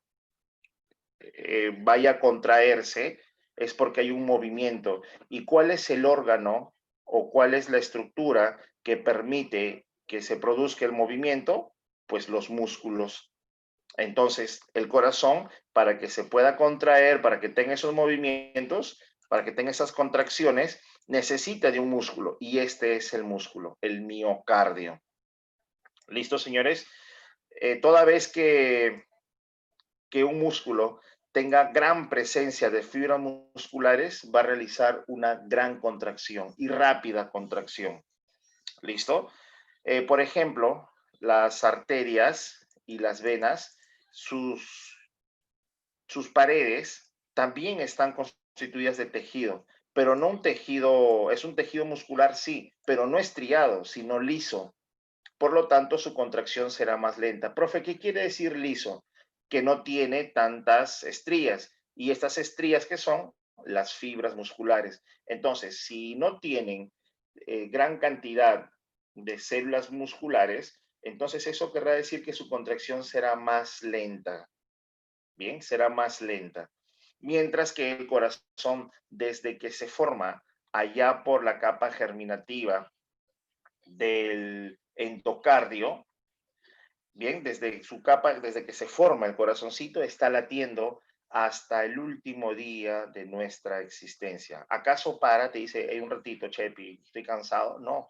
vaya a contraerse, es porque hay un movimiento. ¿Y cuál es el órgano o cuál es la estructura que permite que se produzca el movimiento? Pues los músculos. Entonces, el corazón, para que se pueda contraer, para que tenga esos movimientos, para que tenga esas contracciones, necesita de un músculo. Y este es el músculo, el miocardio. ¿Listo, señores? Toda vez que un músculo tenga gran presencia de fibras musculares, va a realizar una gran contracción y rápida contracción. ¿Listo? Por ejemplo, las arterias y las venas, sus paredes también están constituidas de tejido, pero no un tejido, es un tejido muscular, sí, pero no estriado, sino liso. Por lo tanto, su contracción será más lenta. Profe, ¿qué quiere decir liso? Que no tiene tantas estrías. Y estas estrías, ¿qué son? Las fibras musculares. Entonces, si no tienen gran cantidad de células musculares, entonces eso querrá decir que su contracción será más lenta. Bien, será más lenta. Mientras que el corazón, desde que se forma allá por la capa germinativa del endocardio, bien, desde su capa, desde que se forma el corazoncito, está latiendo hasta el último día de nuestra existencia. ¿Acaso para? Te dice, hey, un ratito, Chepi, estoy cansado. No,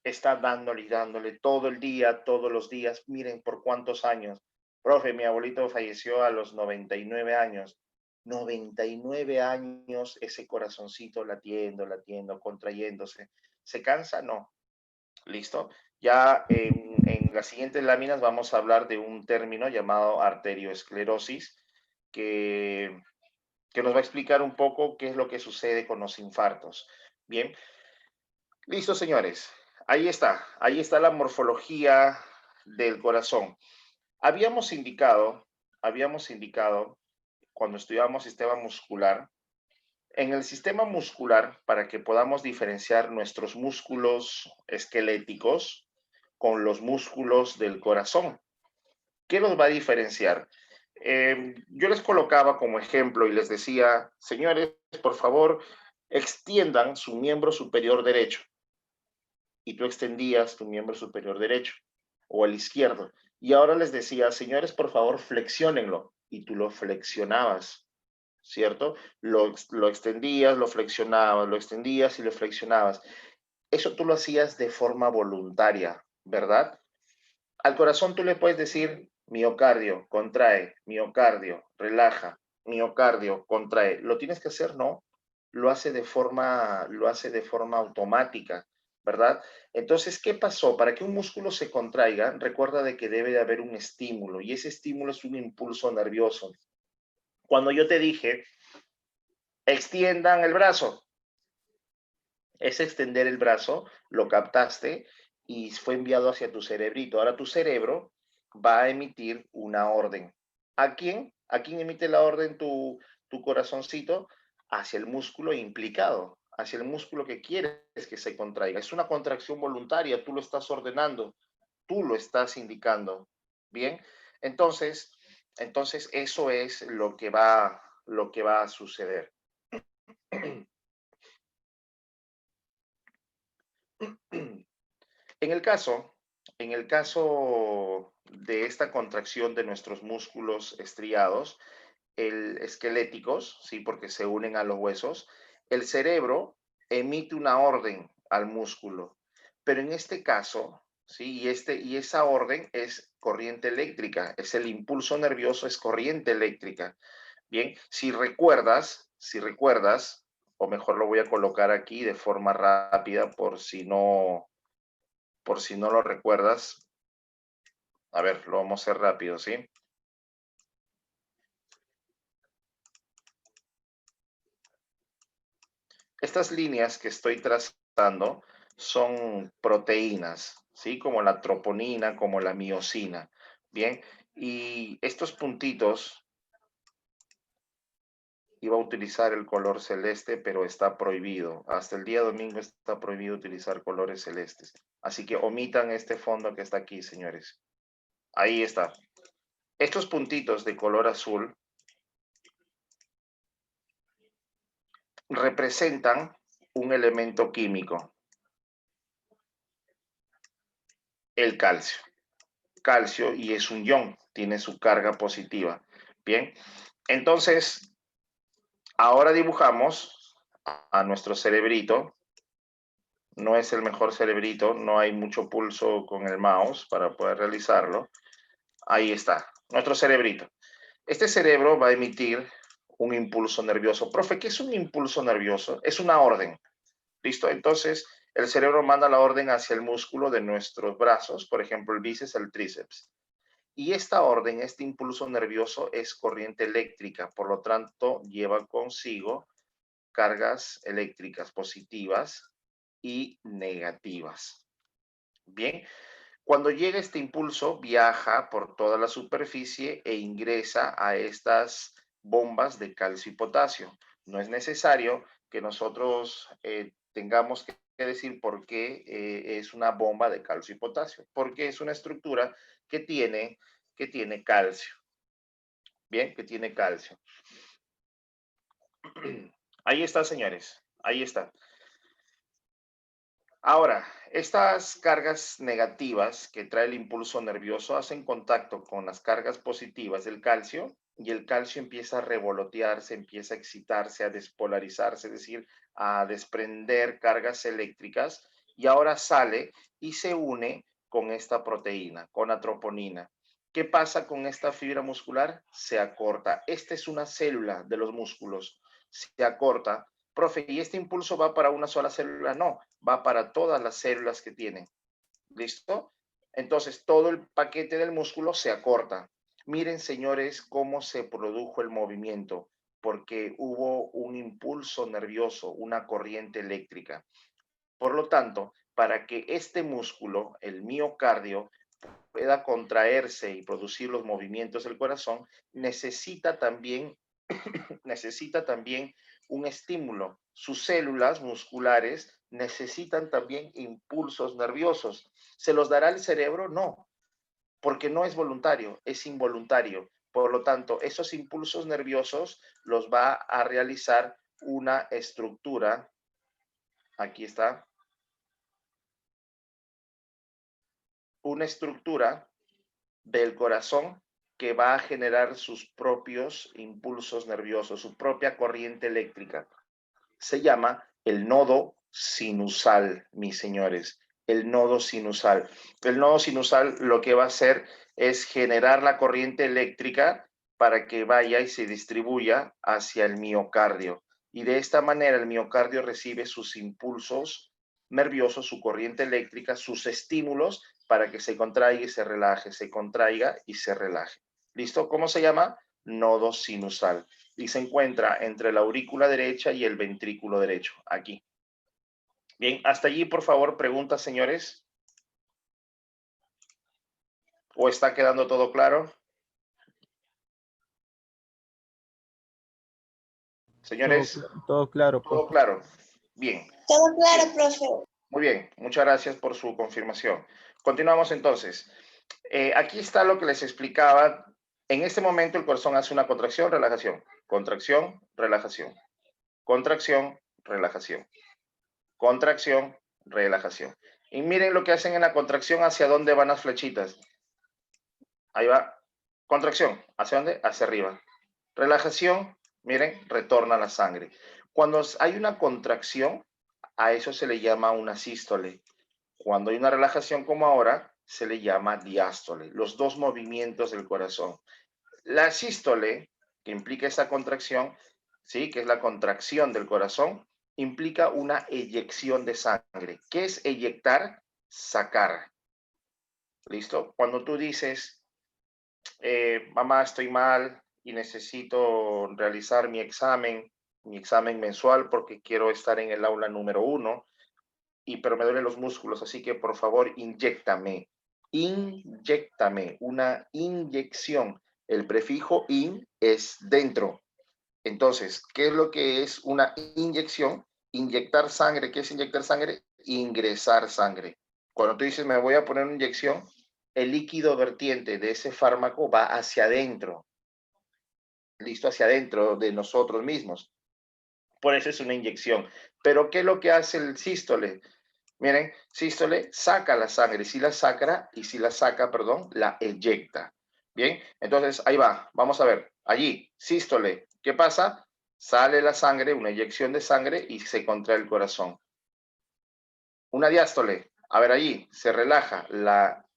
está dándole y dándole todo el día, todos los días. Miren por cuántos años. Profe, mi abuelito falleció a los 99 años. 99 años ese corazoncito latiendo, latiendo, contrayéndose. ¿Se cansa? No. ¿Listo? Ya en las siguientes láminas vamos a hablar de un término llamado arterioesclerosis que nos va a explicar un poco qué es lo que sucede con los infartos. Bien. Listo, señores. Ahí está la morfología del corazón. Habíamos indicado cuando estudiábamos sistema muscular, en el sistema muscular, para que podamos diferenciar nuestros músculos esqueléticos con los músculos del corazón. ¿Qué los va a diferenciar? Yo les colocaba como ejemplo y les decía, señores, por favor, extiendan su miembro superior derecho. Y tú extendías tu miembro superior derecho o el izquierdo. Y ahora les decía, señores, por favor, flexiónenlo. Y tú lo flexionabas. ¿cierto? Lo extendías, lo flexionabas, lo extendías y lo flexionabas. Eso tú lo hacías de forma voluntaria, ¿verdad? Al corazón tú le puedes decir miocardio, contrae, miocardio, relaja, miocardio, contrae. ¿Lo tienes que hacer? No. Lo hace de forma automática, ¿verdad? Entonces, ¿qué pasó? Para que un músculo se contraiga, recuerda de que debe de haber un estímulo y ese estímulo es un impulso nervioso. Cuando yo te dije, extiendan el brazo, es extender el brazo, lo captaste y fue enviado hacia tu cerebrito. Ahora tu cerebro va a emitir una orden. ¿A quién? ¿A quién emite la orden tu corazoncito? Hacia el músculo implicado, hacia el músculo que quieres que se contraiga. Es una contracción voluntaria, tú lo estás ordenando, tú lo estás indicando. ¿Bien? Entonces eso es lo que va a suceder. En el caso de esta contracción de nuestros músculos estriados, esqueléticos, ¿sí? Porque se unen a los huesos, el cerebro emite una orden al músculo. Pero en este caso, ¿sí? Y esa orden es corriente eléctrica, es el impulso nervioso, es corriente eléctrica. Bien, si recuerdas, o mejor lo voy a colocar aquí de forma rápida por si no lo recuerdas. A ver, lo vamos a hacer rápido, ¿sí? Estas líneas que estoy trazando son proteínas, ¿sí? Como la troponina, como la miosina. Bien, y estos puntitos, iba a utilizar el color celeste, pero está prohibido. Hasta el día domingo está prohibido utilizar colores celestes. Así que omitan este fondo que está aquí, señores. Ahí está. Estos puntitos de color azul representan un elemento químico, el calcio. Calcio y es un ion, tiene su carga positiva. Bien, entonces, ahora dibujamos a nuestro cerebrito. No es el mejor cerebrito, no hay mucho pulso con el mouse para poder realizarlo. Ahí está, nuestro cerebrito. Este cerebro va a emitir un impulso nervioso. Profe, ¿qué es un impulso nervioso? Es una orden. ¿Listo? Entonces, el cerebro manda la orden hacia el músculo de nuestros brazos, por ejemplo, el bíceps, el tríceps. Y esta orden, este impulso nervioso es corriente eléctrica, por lo tanto, lleva consigo cargas eléctricas positivas y negativas. Bien, cuando llega este impulso, viaja por toda la superficie e ingresa a estas bombas de calcio y potasio. No es necesario que nosotros tengamos que decir por qué es una bomba de calcio y potasio, porque es una estructura que tiene calcio. Bien, que tiene calcio. Ahí está, señores. Ahí está. Ahora, estas cargas negativas que trae el impulso nervioso hacen contacto con las cargas positivas del calcio y el calcio empieza a revolotearse, empieza a excitarse, a despolarizarse, es decir, a desprender cargas eléctricas y ahora sale y se une con esta proteína, con la troponina. ¿Qué pasa con esta fibra muscular? Se acorta. Esta es una célula de los músculos. Se acorta. Profe, ¿y este impulso va para una sola célula? No, va para todas las células que tienen. ¿Listo? Entonces, todo el paquete del músculo se acorta. Miren, señores, cómo se produjo el movimiento, porque hubo un impulso nervioso, una corriente eléctrica. Por lo tanto, para que este músculo, el miocardio, pueda contraerse y producir los movimientos del corazón, necesita también un estímulo. Sus células musculares necesitan también impulsos nerviosos. ¿Se los dará el cerebro? No, porque no es voluntario, es involuntario. Por lo tanto, esos impulsos nerviosos los va a realizar una estructura. Aquí está. Una estructura del corazón que va a generar sus propios impulsos nerviosos, su propia corriente eléctrica. Se llama el nodo sinusal, mis señores. El nodo sinusal. El nodo sinusal lo que va a hacer es generar la corriente eléctrica para que vaya y se distribuya hacia el miocardio. Y de esta manera el miocardio recibe sus impulsos nerviosos, su corriente eléctrica, sus estímulos para que se contraiga y se relaje, se contraiga y se relaje. ¿Listo? ¿Cómo se llama? Nodo sinusal. Y se encuentra entre la aurícula derecha y el ventrículo derecho, aquí. Bien, hasta allí, por favor, preguntas, señores. ¿O está quedando todo claro? Señores, Todo claro, todo profe. claro. Bien. Todo claro, profe. Muy bien, muchas gracias por su confirmación. Continuamos entonces. Aquí está lo que les explicaba. En este momento el corazón hace una contracción, relajación. Contracción, relajación. Contracción, relajación. Contracción, relajación. Y miren lo que hacen en la contracción, hacia dónde van las flechitas. Ahí va. Contracción, ¿hacia dónde? Hacia arriba. Relajación, miren, retorna la sangre. Cuando hay una contracción, a eso se le llama una sístole. Cuando hay una relajación como ahora, se le llama diástole. Los dos movimientos del corazón. La sístole, que implica esa contracción, ¿sí? Que es la contracción del corazón, implica una eyección de sangre. ¿Qué es eyectar? Sacar. ¿Listo? Cuando tú dices, mamá, estoy mal y necesito realizar mi examen mensual porque quiero estar en el aula número 1, pero me duelen los músculos, así que por favor, inyéctame. Inyéctame, una inyección. El prefijo in es dentro. Entonces, ¿qué es lo que es una inyección? Inyectar sangre. ¿Qué es inyectar sangre? Ingresar sangre. Cuando tú dices, me voy a poner una inyección, el líquido vertiente de ese fármaco va hacia adentro. Listo, hacia adentro de nosotros mismos. Por eso es una inyección. Pero ¿qué es lo que hace el sístole? Miren, sístole saca la sangre, si la saca, perdón, la eyecta. Bien, entonces ahí va, vamos a ver, allí, sístole, ¿qué pasa? Sale la sangre, una eyección de sangre y se contrae el corazón. Una diástole, a ver allí, se relaja,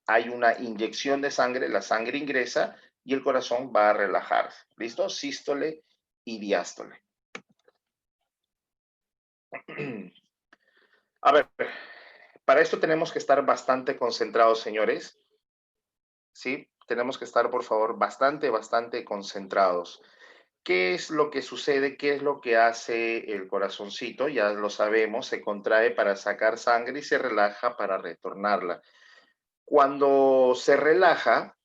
hay una inyección de sangre, la sangre ingresa y el corazón va a relajarse. ¿Listo? Sístole y diástole. A ver, para esto tenemos que estar bastante concentrados, señores. ¿Sí? Tenemos que estar, por favor, bastante concentrados. ¿Qué es lo que sucede? ¿Qué es lo que hace el corazoncito? Ya lo sabemos, se contrae para sacar sangre y se relaja para retornarla. Cuando se relaja,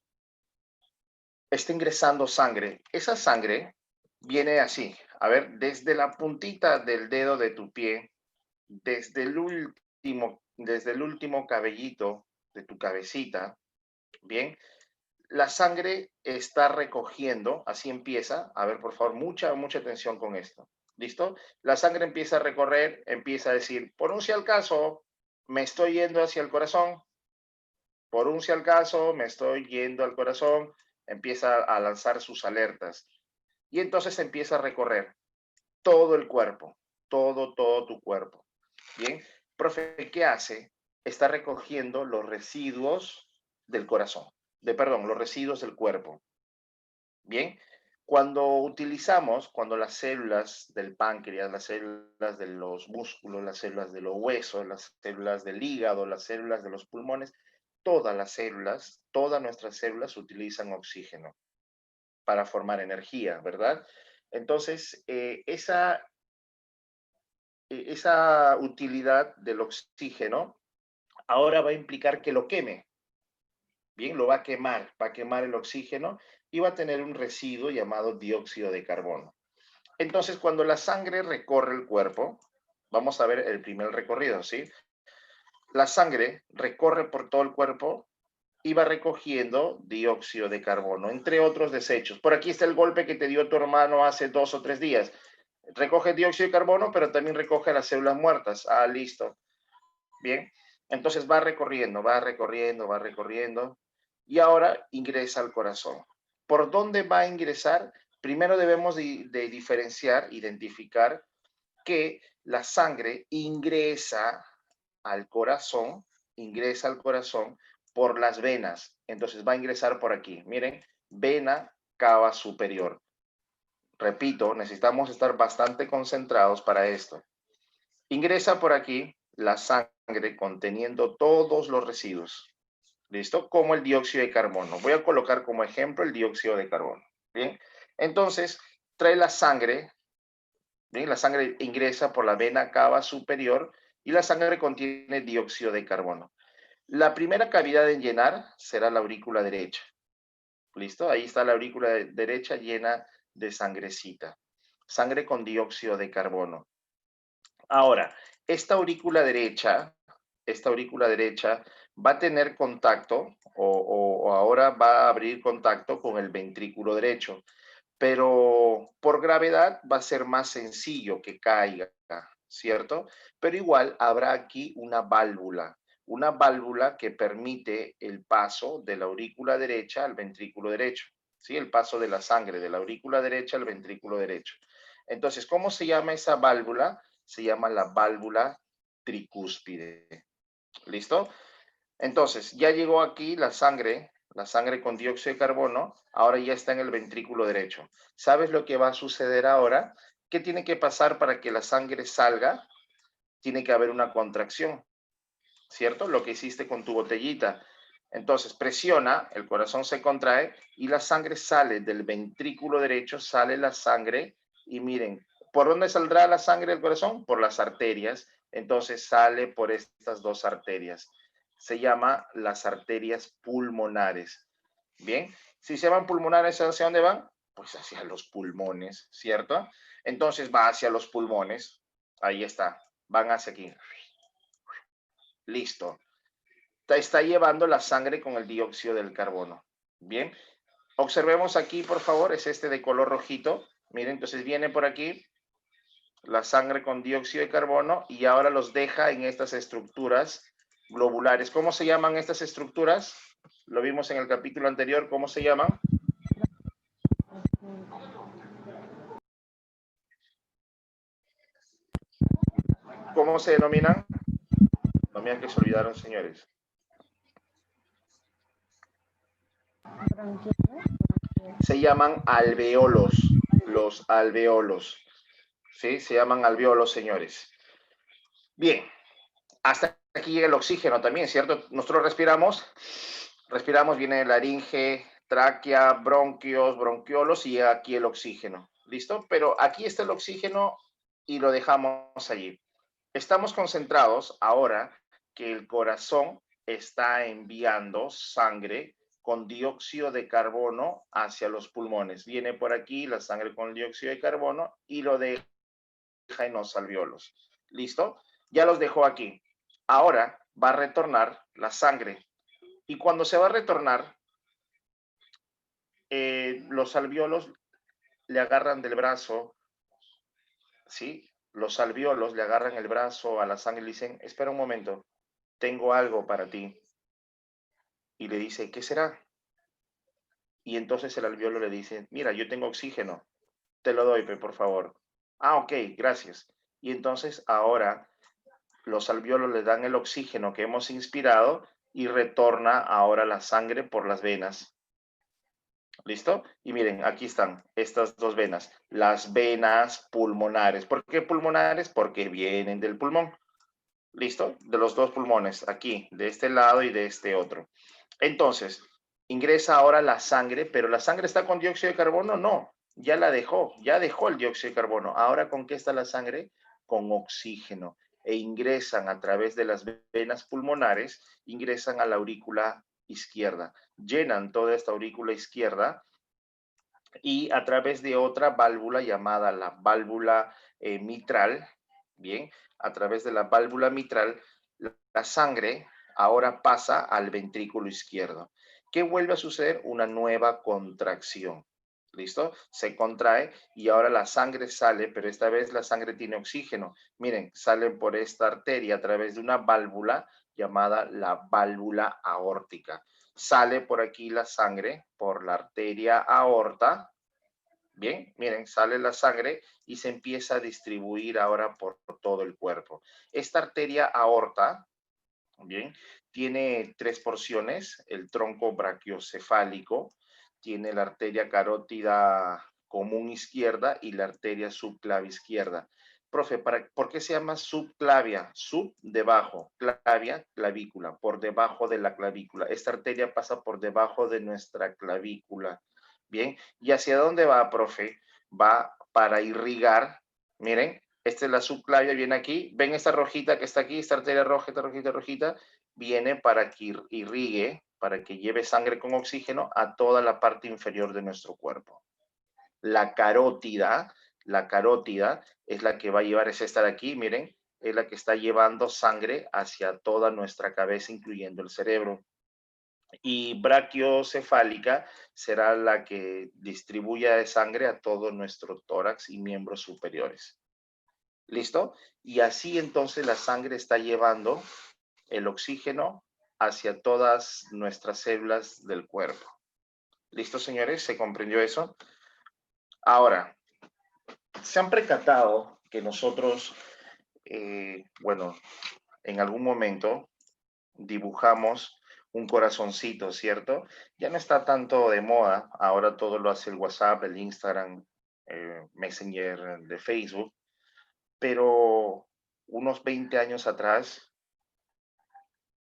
está ingresando sangre. Esa sangre viene así, a ver, desde la puntita del dedo de tu pie, desde el último cabellito de tu cabecita, ¿bien? La sangre está recogiendo, así empieza, a ver por favor, mucha atención con esto, ¿listo? La sangre empieza a recorrer, empieza a decir, por un si al caso, me estoy yendo hacia el corazón, por un si al caso, me estoy yendo al corazón, empieza a lanzar sus alertas y entonces empieza a recorrer todo el cuerpo, todo tu cuerpo, ¿bien? Profe, ¿qué hace? Está recogiendo los residuos del corazón. Los residuos del cuerpo. Bien, cuando las células del páncreas, las células de los músculos, las células de los huesos, las células del hígado, las células de los pulmones, todas nuestras células utilizan oxígeno para formar energía, ¿verdad? Entonces, esa utilidad del oxígeno ahora va a implicar que lo queme. Bien, lo va a quemar el oxígeno y va a tener un residuo llamado dióxido de carbono. Entonces, cuando la sangre recorre el cuerpo, vamos a ver el primer recorrido, ¿sí? La sangre recorre por todo el cuerpo y va recogiendo dióxido de carbono, entre otros desechos. Por aquí está el golpe que te dio tu hermano hace 2 o 3 días. Recoge dióxido de carbono, pero también recoge las células muertas. Ah, listo. Bien. Entonces va recorriendo. Y ahora ingresa al corazón. ¿Por dónde va a ingresar? Primero debemos de diferenciar, identificar que la sangre ingresa al corazón por las venas. Entonces va a ingresar por aquí. Miren, vena cava superior. Repito, necesitamos estar bastante concentrados para esto. Ingresa por aquí la sangre conteniendo todos los residuos. ¿Listo? Como el dióxido de carbono. Voy a colocar como ejemplo el dióxido de carbono. Bien. Entonces, trae la sangre. Bien, la sangre ingresa por la vena cava superior y la sangre contiene dióxido de carbono. La primera cavidad en llenar será la aurícula derecha. ¿Listo? Ahí está la aurícula derecha llena de sangrecita. Sangre con dióxido de carbono. Ahora, esta aurícula derecha va a tener contacto o ahora va a abrir contacto con el ventrículo derecho. Pero por gravedad va a ser más sencillo que caiga, ¿cierto? Pero igual habrá aquí una válvula que permite el paso de la aurícula derecha al ventrículo derecho, ¿sí? El paso de la sangre de la aurícula derecha al ventrículo derecho. Entonces, ¿cómo se llama esa válvula? Se llama la válvula tricúspide. ¿Listo? Entonces, ya llegó aquí la sangre con dióxido de carbono, ahora ya está en el ventrículo derecho. ¿Sabes lo que va a suceder ahora? ¿Qué tiene que pasar para que la sangre salga? Tiene que haber una contracción, ¿cierto? Lo que hiciste con tu botellita. Entonces, presiona, el corazón se contrae y la sangre sale del ventrículo derecho, sale la sangre y miren, ¿por dónde saldrá la sangre del corazón? Por las arterias. Entonces, sale por estas dos arterias. Se llama las arterias pulmonares. Bien, si se llaman pulmonares, ¿hacia dónde van? Pues hacia los pulmones, ¿cierto? Entonces va hacia los pulmones. Ahí está, van hacia aquí. Listo. Está llevando la sangre con el dióxido del carbono. Bien, observemos aquí, por favor, es este de color rojito. Miren, entonces viene por aquí la sangre con dióxido de carbono y ahora los deja en estas estructuras globulares. ¿Cómo se llaman estas estructuras? Lo vimos en el capítulo anterior. ¿Cómo se llaman? ¿Cómo se denominan? No me que se olvidaron, señores. Se llaman alveolos. Los alveolos. ¿Sí? Se llaman alveolos, señores. Bien. Hasta aquí llega el oxígeno también, ¿cierto? Nosotros respiramos, viene laringe, tráquea, bronquios, bronquiolos y aquí el oxígeno. ¿Listo? Pero aquí está el oxígeno y lo dejamos allí. Estamos concentrados ahora que el corazón está enviando sangre con dióxido de carbono hacia los pulmones. Viene por aquí la sangre con el dióxido de carbono y lo deja en los alveolos. ¿Listo? Ya los dejó aquí. Ahora va a retornar la sangre. Y cuando se va a retornar, los alveolos le agarran del brazo, ¿sí? Los alveolos le agarran el brazo a la sangre y le dicen, espera un momento, tengo algo para ti. Y le dice, ¿qué será? Y entonces el alveolo le dice, mira, yo tengo oxígeno, te lo doy, por favor. Ah, ok, gracias. Y entonces ahora los alveolos le dan el oxígeno que hemos inspirado y retorna ahora la sangre por las venas. ¿Listo? Y miren, aquí están estas dos venas, las venas pulmonares. ¿Por qué pulmonares? Porque vienen del pulmón. ¿Listo? De los dos pulmones, aquí, de este lado y de este otro. Entonces, ingresa ahora la sangre, pero ¿la sangre está con dióxido de carbono? No, ya dejó el dióxido de carbono. Ahora, ¿con qué está la sangre? Con oxígeno. E ingresan a través de las venas pulmonares, ingresan a la aurícula izquierda. Llenan toda esta aurícula izquierda y a través de otra válvula llamada la válvula mitral, bien, a través de la válvula mitral, la sangre ahora pasa al ventrículo izquierdo. ¿Qué vuelve a suceder? Una nueva contracción. ¿Listo? Se contrae y ahora la sangre sale, pero esta vez la sangre tiene oxígeno. Miren, sale por esta arteria a través de una válvula llamada la válvula aórtica. sale por aquí la sangre, por la arteria aorta. Bien, miren, sale la sangre y se empieza a distribuir ahora por todo el cuerpo. Esta arteria aorta, bien, tiene 3 porciones: el tronco brachiocefálico, tiene la arteria carótida común izquierda y la arteria subclavia izquierda. Profe, ¿por qué se llama subclavia? Sub, debajo, clavia, clavícula, por debajo de la clavícula. Esta arteria pasa por debajo de nuestra clavícula. Bien, ¿y hacia dónde va, profe? Va para irrigar, miren, esta es la subclavia, viene aquí, ven esta rojita que está aquí, esta arteria roja, esta rojita, rojita, viene para que irrigue, para que lleve sangre con oxígeno a toda la parte inferior de nuestro cuerpo. La carótida es la que va a llevar, es esta de aquí, miren, es la que está llevando sangre hacia toda nuestra cabeza, incluyendo el cerebro. Y brachiocefálica será la que distribuya sangre a todo nuestro tórax y miembros superiores. ¿Listo? Y así entonces la sangre está llevando el oxígeno hacia todas nuestras células del cuerpo. ¿Listo, señores? ¿Se comprendió eso? Ahora, ¿se han percatado que nosotros, bueno, en algún momento dibujamos un corazoncito, ¿cierto? Ya no está tanto de moda, ahora todo lo hace el WhatsApp, el Instagram, Messenger de Facebook, pero unos 20 años atrás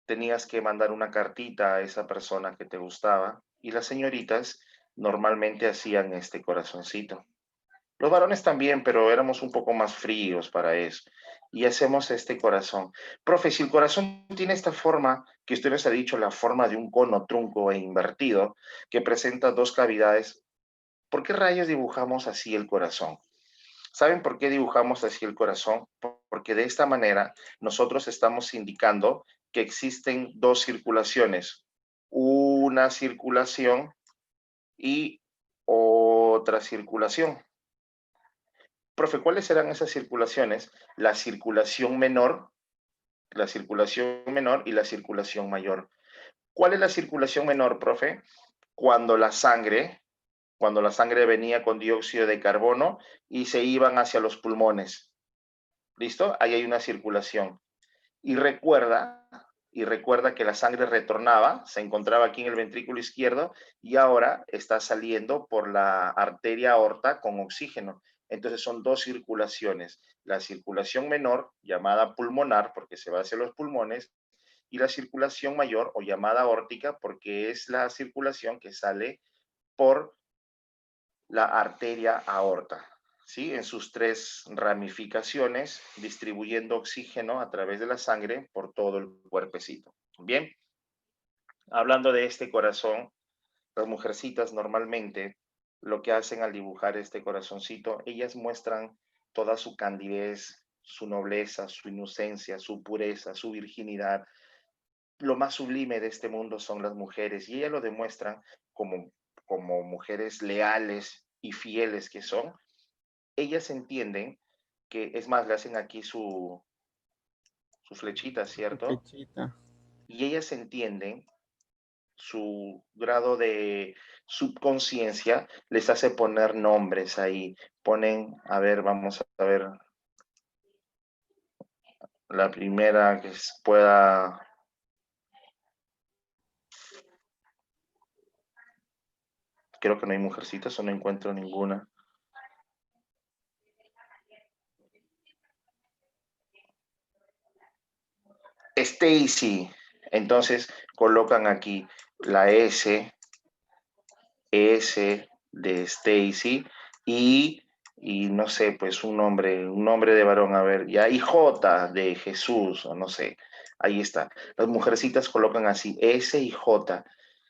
tenías que mandar una cartita a esa persona que te gustaba y las señoritas normalmente hacían este corazoncito. Los varones también, pero éramos un poco más fríos para eso. Y hacemos este corazón. Profe, si el corazón tiene esta forma, que usted nos ha dicho, la forma de un cono trunco e invertido, que presenta 2 cavidades, ¿por qué rayos dibujamos así el corazón? ¿Saben por qué dibujamos así el corazón? Porque de esta manera nosotros estamos indicando que existen 2 circulaciones. Una circulación y otra circulación. Profe, ¿cuáles serán esas circulaciones? La circulación menor y la circulación mayor. ¿Cuál es la circulación menor, profe? Cuando la sangre venía con dióxido de carbono y se iban hacia los pulmones. ¿Listo? Ahí hay una circulación. Y recuerda que la sangre retornaba, se encontraba aquí en el ventrículo izquierdo y ahora está saliendo por la arteria aorta con oxígeno. Entonces son 2 circulaciones. La circulación menor, llamada pulmonar, porque se va hacia los pulmones, y la circulación mayor, o llamada aórtica, porque es la circulación que sale por la arteria aorta, ¿sí? En sus 3 ramificaciones, distribuyendo oxígeno a través de la sangre por todo el cuerpecito. Bien, hablando de este corazón, las mujercitas normalmente lo que hacen al dibujar este corazoncito, ellas muestran toda su candidez, su nobleza, su inocencia, su pureza, su virginidad. Lo más sublime de este mundo son las mujeres y ellas lo demuestran como mujeres leales y fieles que son. Ellas entienden que, es más, le hacen aquí su flechita, ¿cierto? Flechita. Y ellas entienden su grado de subconsciencia, les hace poner nombres ahí. Ponen, a ver, vamos a ver la primera que pueda. Creo que no hay mujercitas o no encuentro ninguna. Stacy. Entonces colocan aquí la S de Stacy y no sé, pues un nombre de varón, a ver, ya, y J de Jesús, o no sé, ahí está. Las mujercitas colocan así S y J,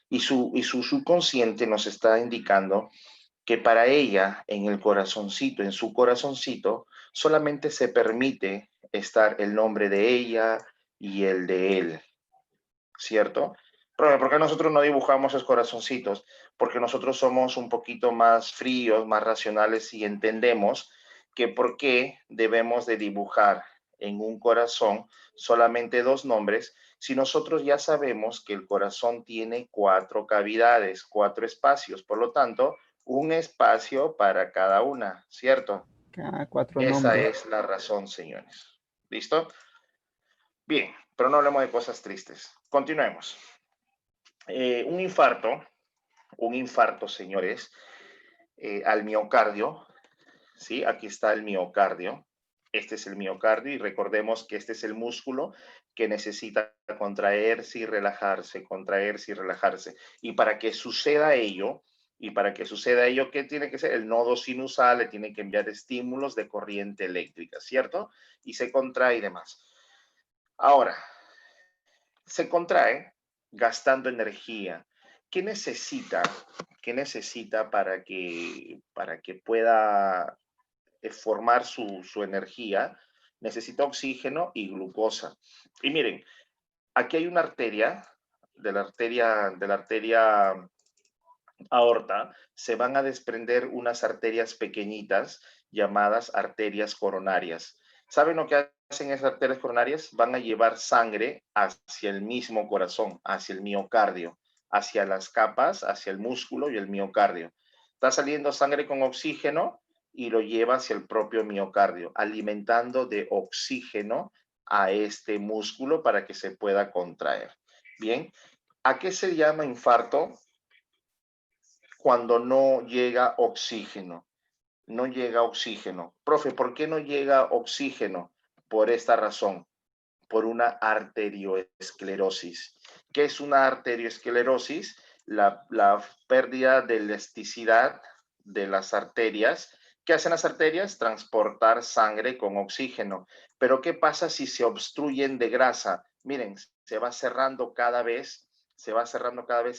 y su subconsciente nos está indicando que para ella, en el corazoncito, en su corazoncito, solamente se permite estar el nombre de ella y el de él, ¿cierto? Profe, ¿por qué nosotros no dibujamos esos corazoncitos? Porque nosotros somos un poquito más fríos, más racionales y entendemos que por qué debemos de dibujar en un corazón solamente 2 nombres Si nosotros ya sabemos que el corazón tiene 4 cavidades, 4 espacios, por lo tanto, un espacio para cada una, ¿cierto? Cada 4 Esa nombres. es la razón, señores. ¿Listo? Bien, pero no hablemos de cosas tristes. Continuemos. Un infarto, señores, al miocardio, ¿sí? Aquí está el miocardio. Este es el miocardio y recordemos que este es el músculo que necesita contraerse y relajarse, contraerse y relajarse. Y para que suceda ello, ¿qué tiene que ser? El nodo sinusal le tiene que enviar estímulos de corriente eléctrica, ¿cierto? Y se contrae y demás. Ahora, se contrae gastando energía. ¿Qué necesita? ¿Qué necesita para que pueda formar su energía? Necesita oxígeno y glucosa. Y miren, aquí hay una arteria, de la arteria aorta, se van a desprender unas arterias pequeñitas llamadas arterias coronarias. ¿Saben lo que hacen esas arterias coronarias? Van a llevar sangre hacia el mismo corazón, hacia el miocardio, hacia las capas, hacia el músculo y el miocardio. Está saliendo sangre con oxígeno y lo lleva hacia el propio miocardio, alimentando de oxígeno a este músculo para que se pueda contraer. Bien, ¿a qué se llama infarto? Cuando no llega oxígeno. No llega oxígeno. Profe, ¿por qué no llega oxígeno? Por esta razón, por una arterioesclerosis. ¿Qué es una arterioesclerosis? La pérdida de elasticidad de las arterias. ¿Qué hacen las arterias? Transportar sangre con oxígeno. Pero ¿qué pasa si se obstruyen de grasa? Miren, se va cerrando cada vez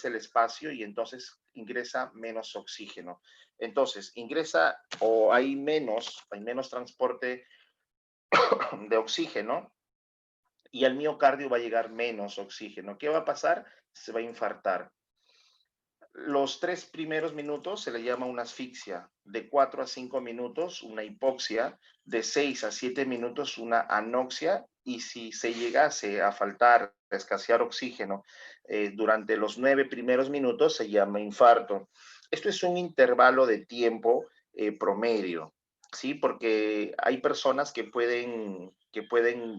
el espacio y entonces ingresa menos oxígeno. Entonces, ingresa o hay menos transporte de oxígeno y al miocardio va a llegar menos oxígeno. ¿Qué va a pasar? Se va a infartar. Los 3 primeros minutos se le llama una asfixia, de 4 a 5 minutos una hipoxia, de 6 a 7 minutos una anoxia y si se llegase a faltar, a escasear oxígeno durante los 9 primeros minutos se llama infarto. Esto es un intervalo de tiempo promedio, ¿sí? Porque hay personas que pueden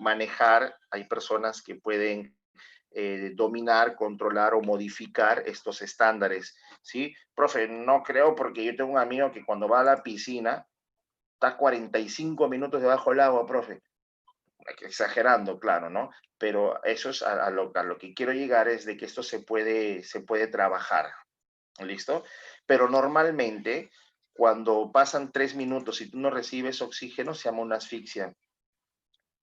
manejar, hay personas que pueden dominar, controlar o modificar estos estándares, ¿sí? Profe, no creo porque yo tengo un amigo que cuando va a la piscina está 45 minutos debajo del agua, profe. Exagerando, claro, ¿no? Pero eso es a lo que quiero llegar es de que esto se puede trabajar, ¿listo? Pero normalmente cuando pasan 3 minutos y tú no recibes oxígeno se llama una asfixia.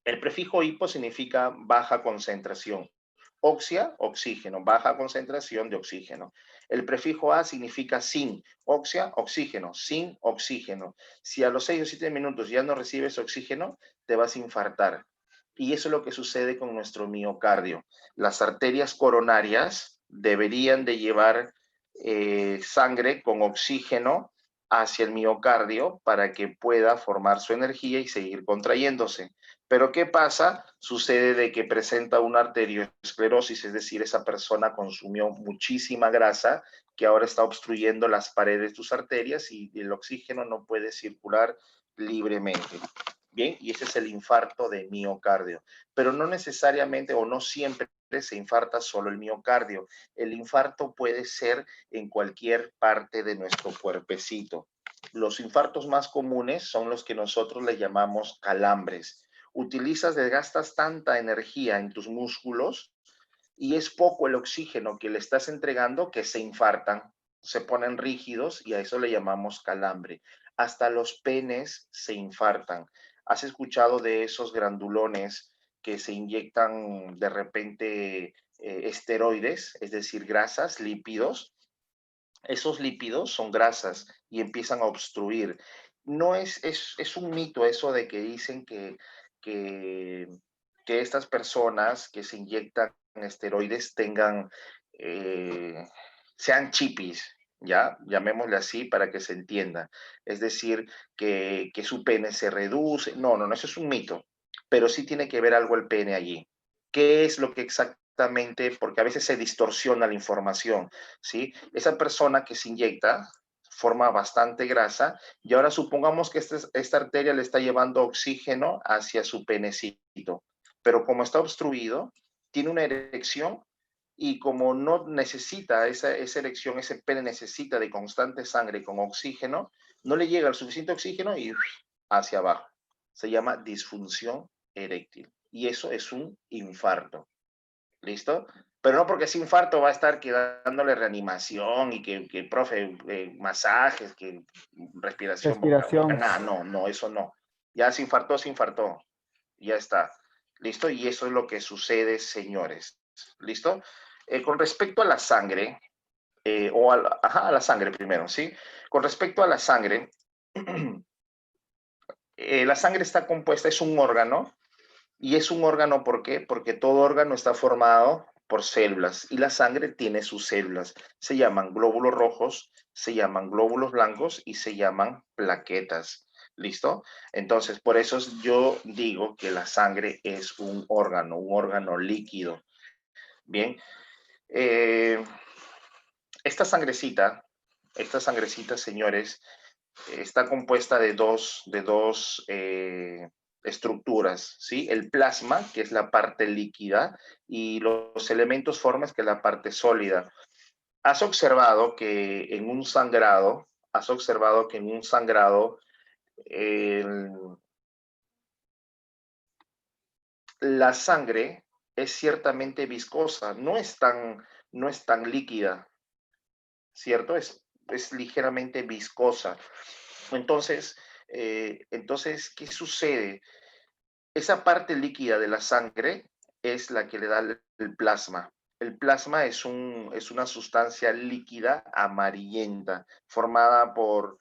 El prefijo hipo significa baja concentración. Oxia, oxígeno, baja concentración de oxígeno. El prefijo A significa sin, oxia, oxígeno, sin oxígeno. Si a los 6 o 7 minutos ya no recibes oxígeno, te vas a infartar. Y eso es lo que sucede con nuestro miocardio. Las arterias coronarias deberían de llevar sangre con oxígeno hacia el miocardio para que pueda formar su energía y seguir contrayéndose. Pero ¿qué pasa? Sucede de que presenta una arteriosclerosis, es decir, esa persona consumió muchísima grasa que ahora está obstruyendo las paredes de tus arterias y el oxígeno no puede circular libremente. Bien, y ese es el infarto de miocardio. Pero no necesariamente o no siempre se infarta solo el miocardio. El infarto puede ser en cualquier parte de nuestro cuerpecito. Los infartos más comunes son los que nosotros le llamamos calambres. Desgastas tanta energía en tus músculos y es poco el oxígeno que le estás entregando que se infartan, se ponen rígidos y a eso le llamamos calambre. Hasta los penes se infartan. ¿Has escuchado de esos grandulones que se inyectan de repente esteroides, es decir, grasas, lípidos? Esos lípidos son grasas y empiezan a obstruir. No es un mito eso de que dicen que estas personas que se inyectan esteroides sean chipis, ¿ya? Llamémosle así para que se entienda. Es decir, que su pene se reduce. No, eso es un mito, pero sí tiene que ver algo el pene allí. ¿Qué es lo que exactamente exactamente, porque a veces se distorsiona la información, ¿sí? Esa persona que se inyecta forma bastante grasa y ahora supongamos que esta arteria le está llevando oxígeno hacia su penecito, pero como está obstruido, tiene una erección y como no necesita esa erección, ese pene necesita de constante sangre con oxígeno, no le llega el suficiente oxígeno y hacia abajo. Se llama disfunción eréctil y eso es un infarto. ¿Listo? Pero no porque es infarto va a estar dándole reanimación y que profe, masajes, que respiración Respiración. nada, no, eso no. Ya se infartó, ya está. ¿Listo? Y eso es lo que sucede, señores. ¿Listo? Con respecto a la sangre, a la sangre primero, ¿sí? Con respecto a la sangre, la sangre está compuesta, es un órgano, y es un órgano, ¿por qué? Porque todo órgano está formado por células y la sangre tiene sus células. Se llaman glóbulos rojos, se llaman glóbulos blancos y se llaman plaquetas. ¿Listo? Entonces, por eso yo digo que la sangre es un órgano líquido. Bien. Esta sangrecita, señores, está compuesta de dos estructuras, ¿sí? El plasma, que es la parte líquida, y los elementos formes, que es la parte sólida. ¿Has observado que en un sangrado, la sangre es ciertamente viscosa, no es tan líquida, ¿cierto? Es ligeramente viscosa. Entonces, ¿qué sucede? Esa parte líquida de la sangre es la que le da el plasma. El plasma es una sustancia líquida amarillenta formada por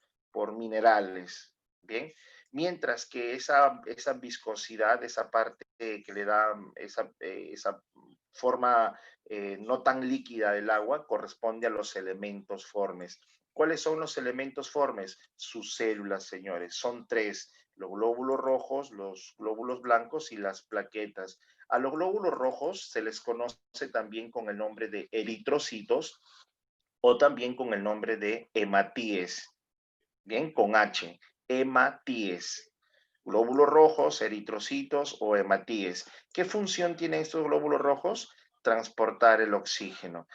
minerales, ¿bien? Mientras que esa viscosidad, esa parte que le da esa forma no tan líquida del agua, corresponde a los elementos formes. ¿Cuáles son los elementos formes? Sus células, señores. Son tres: los glóbulos rojos, los glóbulos blancos y las plaquetas. A los glóbulos rojos se les conoce también con el nombre de eritrocitos o también con el nombre de hematíes. Bien, con H, hematíes. Glóbulos rojos, eritrocitos o hematíes. ¿Qué función tienen estos glóbulos rojos? Transportar el oxígeno.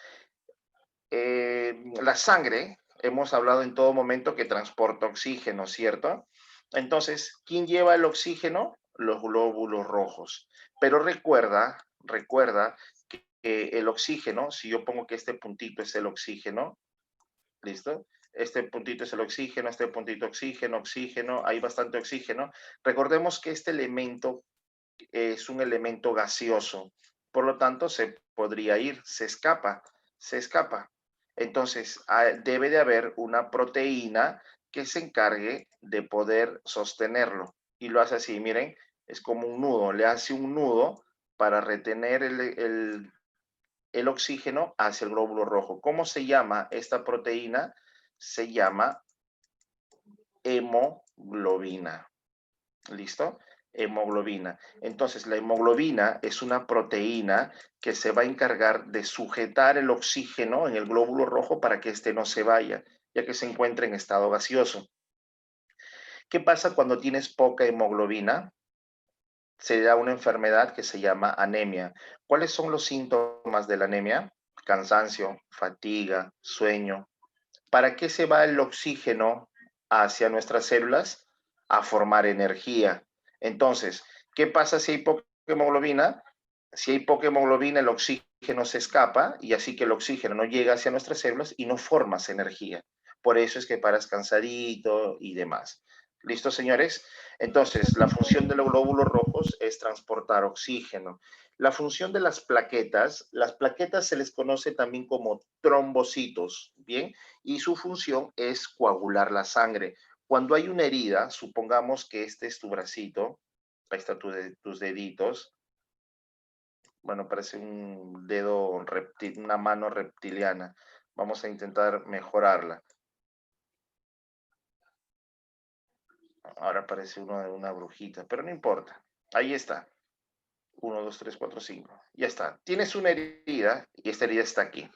La sangre, hemos hablado en todo momento que transporta oxígeno, ¿cierto? Entonces, ¿quién lleva el oxígeno? Los glóbulos rojos. Pero recuerda que el oxígeno, si yo pongo que este puntito es el oxígeno, ¿listo? Este puntito es el oxígeno, este puntito oxígeno, hay bastante oxígeno. Recordemos que este elemento es un elemento gaseoso, por lo tanto se podría ir, se escapa. Entonces, debe de haber una proteína que se encargue de poder sostenerlo. Y lo hace así, miren, es como un nudo, le hace un nudo para retener el oxígeno hacia el glóbulo rojo. ¿Cómo se llama esta proteína? Se llama hemoglobina. ¿Listo? Hemoglobina. Entonces, la hemoglobina es una proteína que se va a encargar de sujetar el oxígeno en el glóbulo rojo para que éste no se vaya, ya que se encuentra en estado gaseoso. ¿Qué pasa cuando tienes poca hemoglobina? Se da una enfermedad que se llama anemia. ¿Cuáles son los síntomas de la anemia? Cansancio, fatiga, sueño. ¿Para qué se va el oxígeno hacia nuestras células? A formar energía. Entonces, ¿qué pasa si hay poca hemoglobina? Si hay poca hemoglobina, el oxígeno se escapa y así que el oxígeno no llega hacia nuestras células y no formas energía. Por eso es que paras cansadito y demás. ¿Listo, señores? Entonces, la función de los glóbulos rojos es transportar oxígeno. La función de las plaquetas se les conoce también como trombocitos, ¿bien? Y su función es coagular la sangre. Cuando hay una herida, supongamos que este es tu bracito, ahí está tus deditos, bueno, parece un dedo una mano reptiliana. Vamos a intentar mejorarla. Ahora parece uno de una brujita, pero no importa. Ahí está. 1, 2, 3, 4, 5. Ya está. Tienes una herida y esta herida está aquí.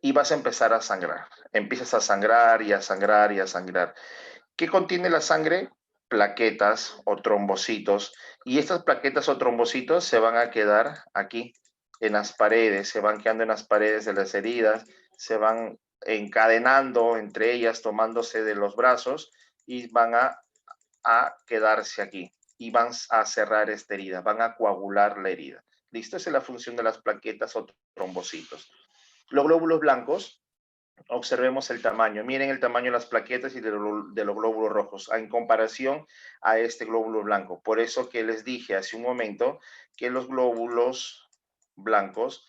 Y vas a empezar a sangrar. Empiezas a sangrar y a sangrar y a sangrar. ¿Qué contiene la sangre? Plaquetas o trombocitos. Y estas plaquetas o trombocitos se van a quedar aquí en las paredes, se van quedando en las paredes de las heridas, se van encadenando entre ellas, tomándose de los brazos y van a quedarse aquí. Y van a cerrar esta herida, van a coagular la herida. ¿Listo? Esa es la función de las plaquetas o trombocitos. Los glóbulos blancos, observemos el tamaño. Miren el tamaño de las plaquetas y de los glóbulos rojos en comparación a este glóbulo blanco. Por eso que les dije hace un momento que los glóbulos blancos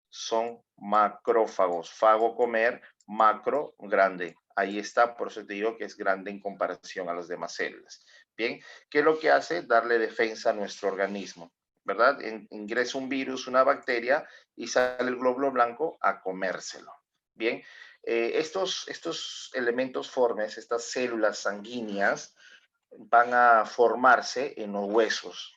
son macrófagos. Fago, comer, macro, grande. Ahí está, por eso te digo que es grande en comparación a las demás células. Bien, ¿qué es lo que hace? Darle defensa a nuestro organismo, ¿verdad? Ingresa un virus, una bacteria y sale el glóbulo blanco a comérselo. Bien, estos elementos formes, estas células sanguíneas, van a formarse en los huesos,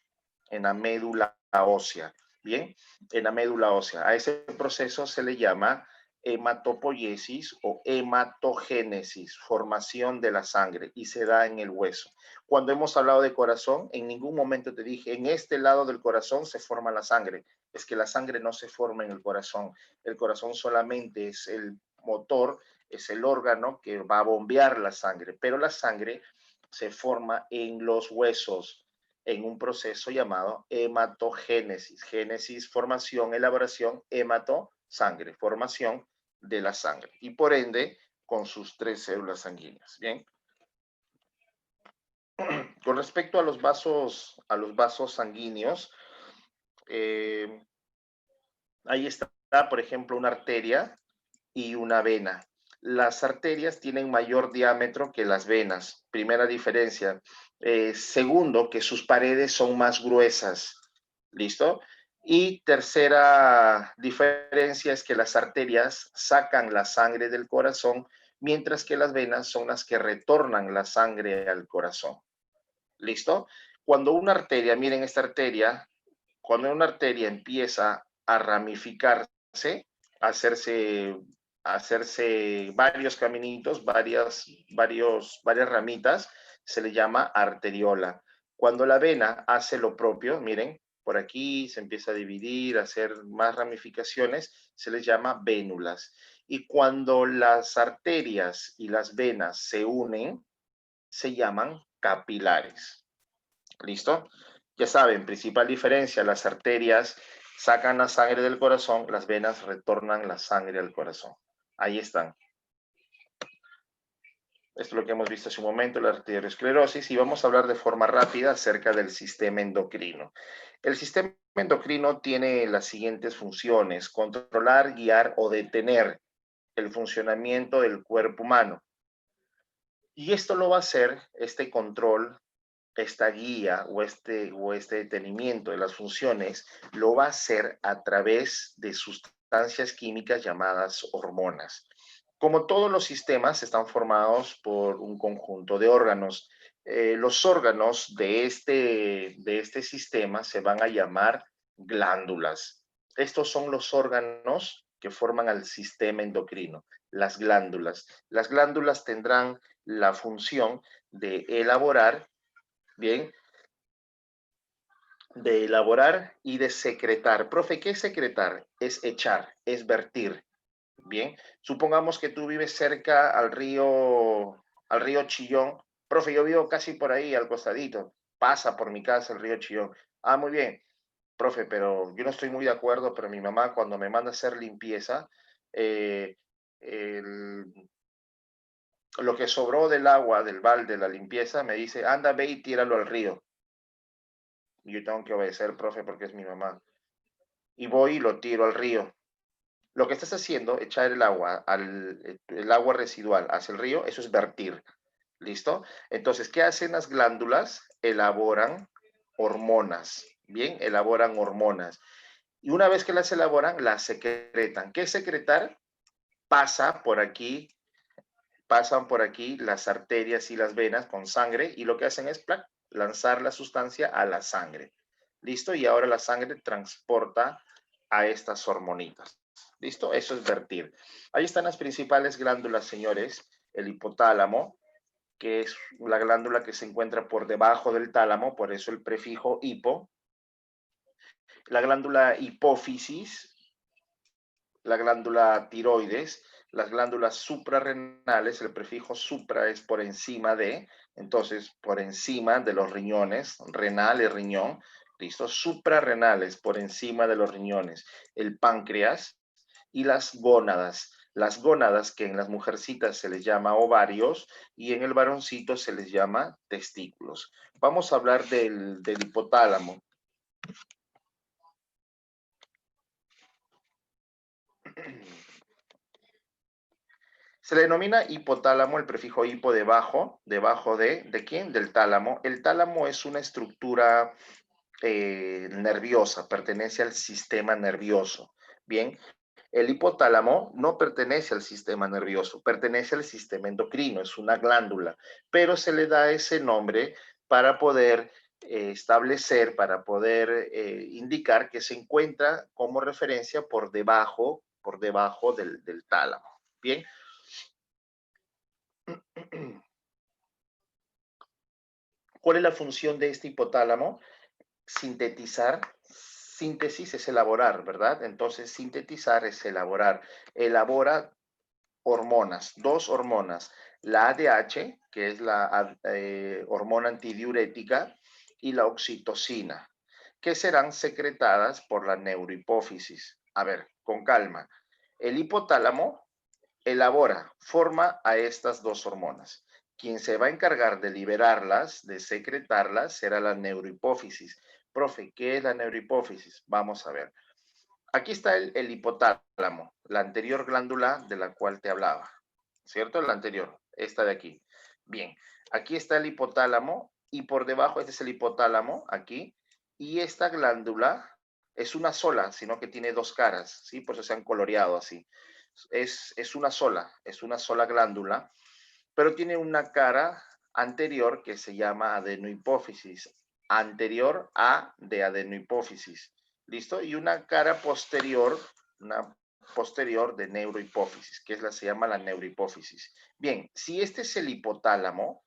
en la médula ósea. Bien, en la médula ósea. A ese proceso se le llama hematopoiesis o hematogénesis, formación de la sangre, y se da en el hueso. Cuando hemos hablado de corazón, en ningún momento te dije, en este lado del corazón se forma la sangre. Es que la sangre no se forma en el corazón. El corazón solamente es el motor, es el órgano que va a bombear la sangre, pero la sangre se forma en los huesos en un proceso llamado hematogénesis. Génesis, formación, elaboración, hemato, sangre, formación de la sangre. Y por ende, con sus 3 células sanguíneas. Bien. Con respecto a los vasos sanguíneos, ahí está, por ejemplo, una arteria y una vena. Las arterias tienen mayor diámetro que las venas, primera diferencia. Segundo, que sus paredes son más gruesas. ¿Listo? Y tercera diferencia es que las arterias sacan la sangre del corazón, mientras que las venas son las que retornan la sangre al corazón. ¿Listo? Cuando una arteria, miren esta arteria, cuando una arteria empieza a ramificarse, a hacerse varios caminitos, varias ramitas, se le llama arteriola. Cuando la vena hace lo propio, miren, por aquí se empieza a dividir, a hacer más ramificaciones, se les llama vénulas. Y cuando las arterias y las venas se unen, se llaman capilares. ¿Listo? Ya saben, principal diferencia, las arterias sacan la sangre del corazón, las venas retornan la sangre al corazón. Ahí están. Esto es lo que hemos visto hace un momento, la arteriosclerosis, y vamos a hablar de forma rápida acerca del sistema endocrino. El sistema endocrino tiene las siguientes funciones: controlar, guiar o detener el funcionamiento del cuerpo humano. Y esto lo va a hacer, este control, esta guía o este detenimiento de las funciones, lo va a hacer a través de sustancias químicas llamadas hormonas. Como todos los sistemas, están formados por un conjunto de órganos. Los órganos de este sistema se van a llamar glándulas. Estos son los órganos que forman al sistema endocrino, las glándulas. Las glándulas tendrán la función de elaborar, bien, de elaborar y de secretar. Profe, ¿qué es secretar? Es echar, es vertir. Bien, supongamos que tú vives cerca al río Chillón. Profe, yo vivo casi por ahí, al costadito. Pasa por mi casa el río Chillón. Ah, muy bien. Profe, pero yo no estoy muy de acuerdo, pero mi mamá cuando me manda a hacer limpieza, lo que sobró del agua, del balde, la limpieza, me dice, anda, ve y tíralo al río. Y yo tengo que obedecer, profe, porque es mi mamá. Y voy y lo tiro al río. Lo que estás haciendo, echar el agua residual hacia el río, eso es vertir. ¿Listo? Entonces, ¿qué hacen las glándulas? Elaboran hormonas. Bien, elaboran hormonas. Y una vez que las elaboran, las secretan. ¿Qué es secretar? Pasan por aquí las arterias y las venas con sangre y lo que hacen es lanzar la sustancia a la sangre. ¿Listo? Y ahora la sangre transporta a estas hormonitas. ¿Listo? Eso es vertir. Ahí están las principales glándulas, señores. El hipotálamo, que es la glándula que se encuentra por debajo del tálamo, por eso el prefijo hipo. La glándula hipófisis, la glándula tiroides, las glándulas suprarrenales, el prefijo supra es por encima de, entonces por encima de los riñones, renal y riñón, ¿listo? Suprarrenales por encima de los riñones, el páncreas y las gónadas. Las gónadas que en las mujercitas se les llama ovarios y en el varoncito se les llama testículos. Vamos a hablar del hipotálamo. Se le denomina hipotálamo, el prefijo hipo debajo ¿de quién? Del tálamo. El tálamo es una estructura nerviosa, pertenece al sistema nervioso. Bien, el hipotálamo no pertenece al sistema nervioso, pertenece al sistema endocrino, es una glándula, pero se le da ese nombre para poder establecer, para poder indicar que se encuentra como referencia por debajo del tálamo. Bien. ¿Cuál es la función de este hipotálamo? Sintetizar. Síntesis es elaborar, ¿verdad? Entonces, sintetizar es elaborar. Elabora hormonas, dos hormonas. La ADH, que es la hormona antidiurética, y la oxitocina, que serán secretadas por la neurohipófisis. A ver, con calma. El hipotálamo elabora, forma a estas dos hormonas. Quien se va a encargar de liberarlas, de secretarlas, será la neurohipófisis. Profe, ¿qué es la neurohipófisis? Vamos a ver. Aquí está el hipotálamo, la anterior glándula de la cual te hablaba, ¿cierto? La anterior, esta de aquí. Bien, aquí está el hipotálamo y por debajo este es el hipotálamo, aquí, y esta glándula es una sola, sino que tiene dos caras, ¿sí? Por eso se han coloreado así. Es una sola glándula, pero tiene una cara anterior que se llama adenohipófisis, anterior a de adenohipófisis, ¿listo? Y una cara posterior, de neurohipófisis, que es se llama la neurohipófisis. Bien, si este es el hipotálamo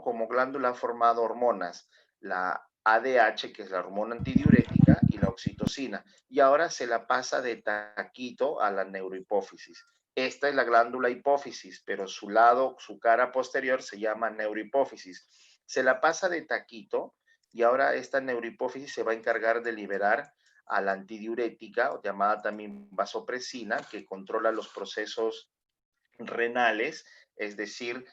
como glándula ha formado hormonas, la ADH, que es la hormona antidiurética, y la oxitocina, y ahora se la pasa de taquito a la neurohipófisis. Esta es la glándula hipófisis, pero su cara posterior se llama neurohipófisis. Se la pasa de taquito y ahora esta neurohipófisis se va a encargar de liberar a la antidiurética, llamada también vasopresina, que controla los procesos renales, es decir,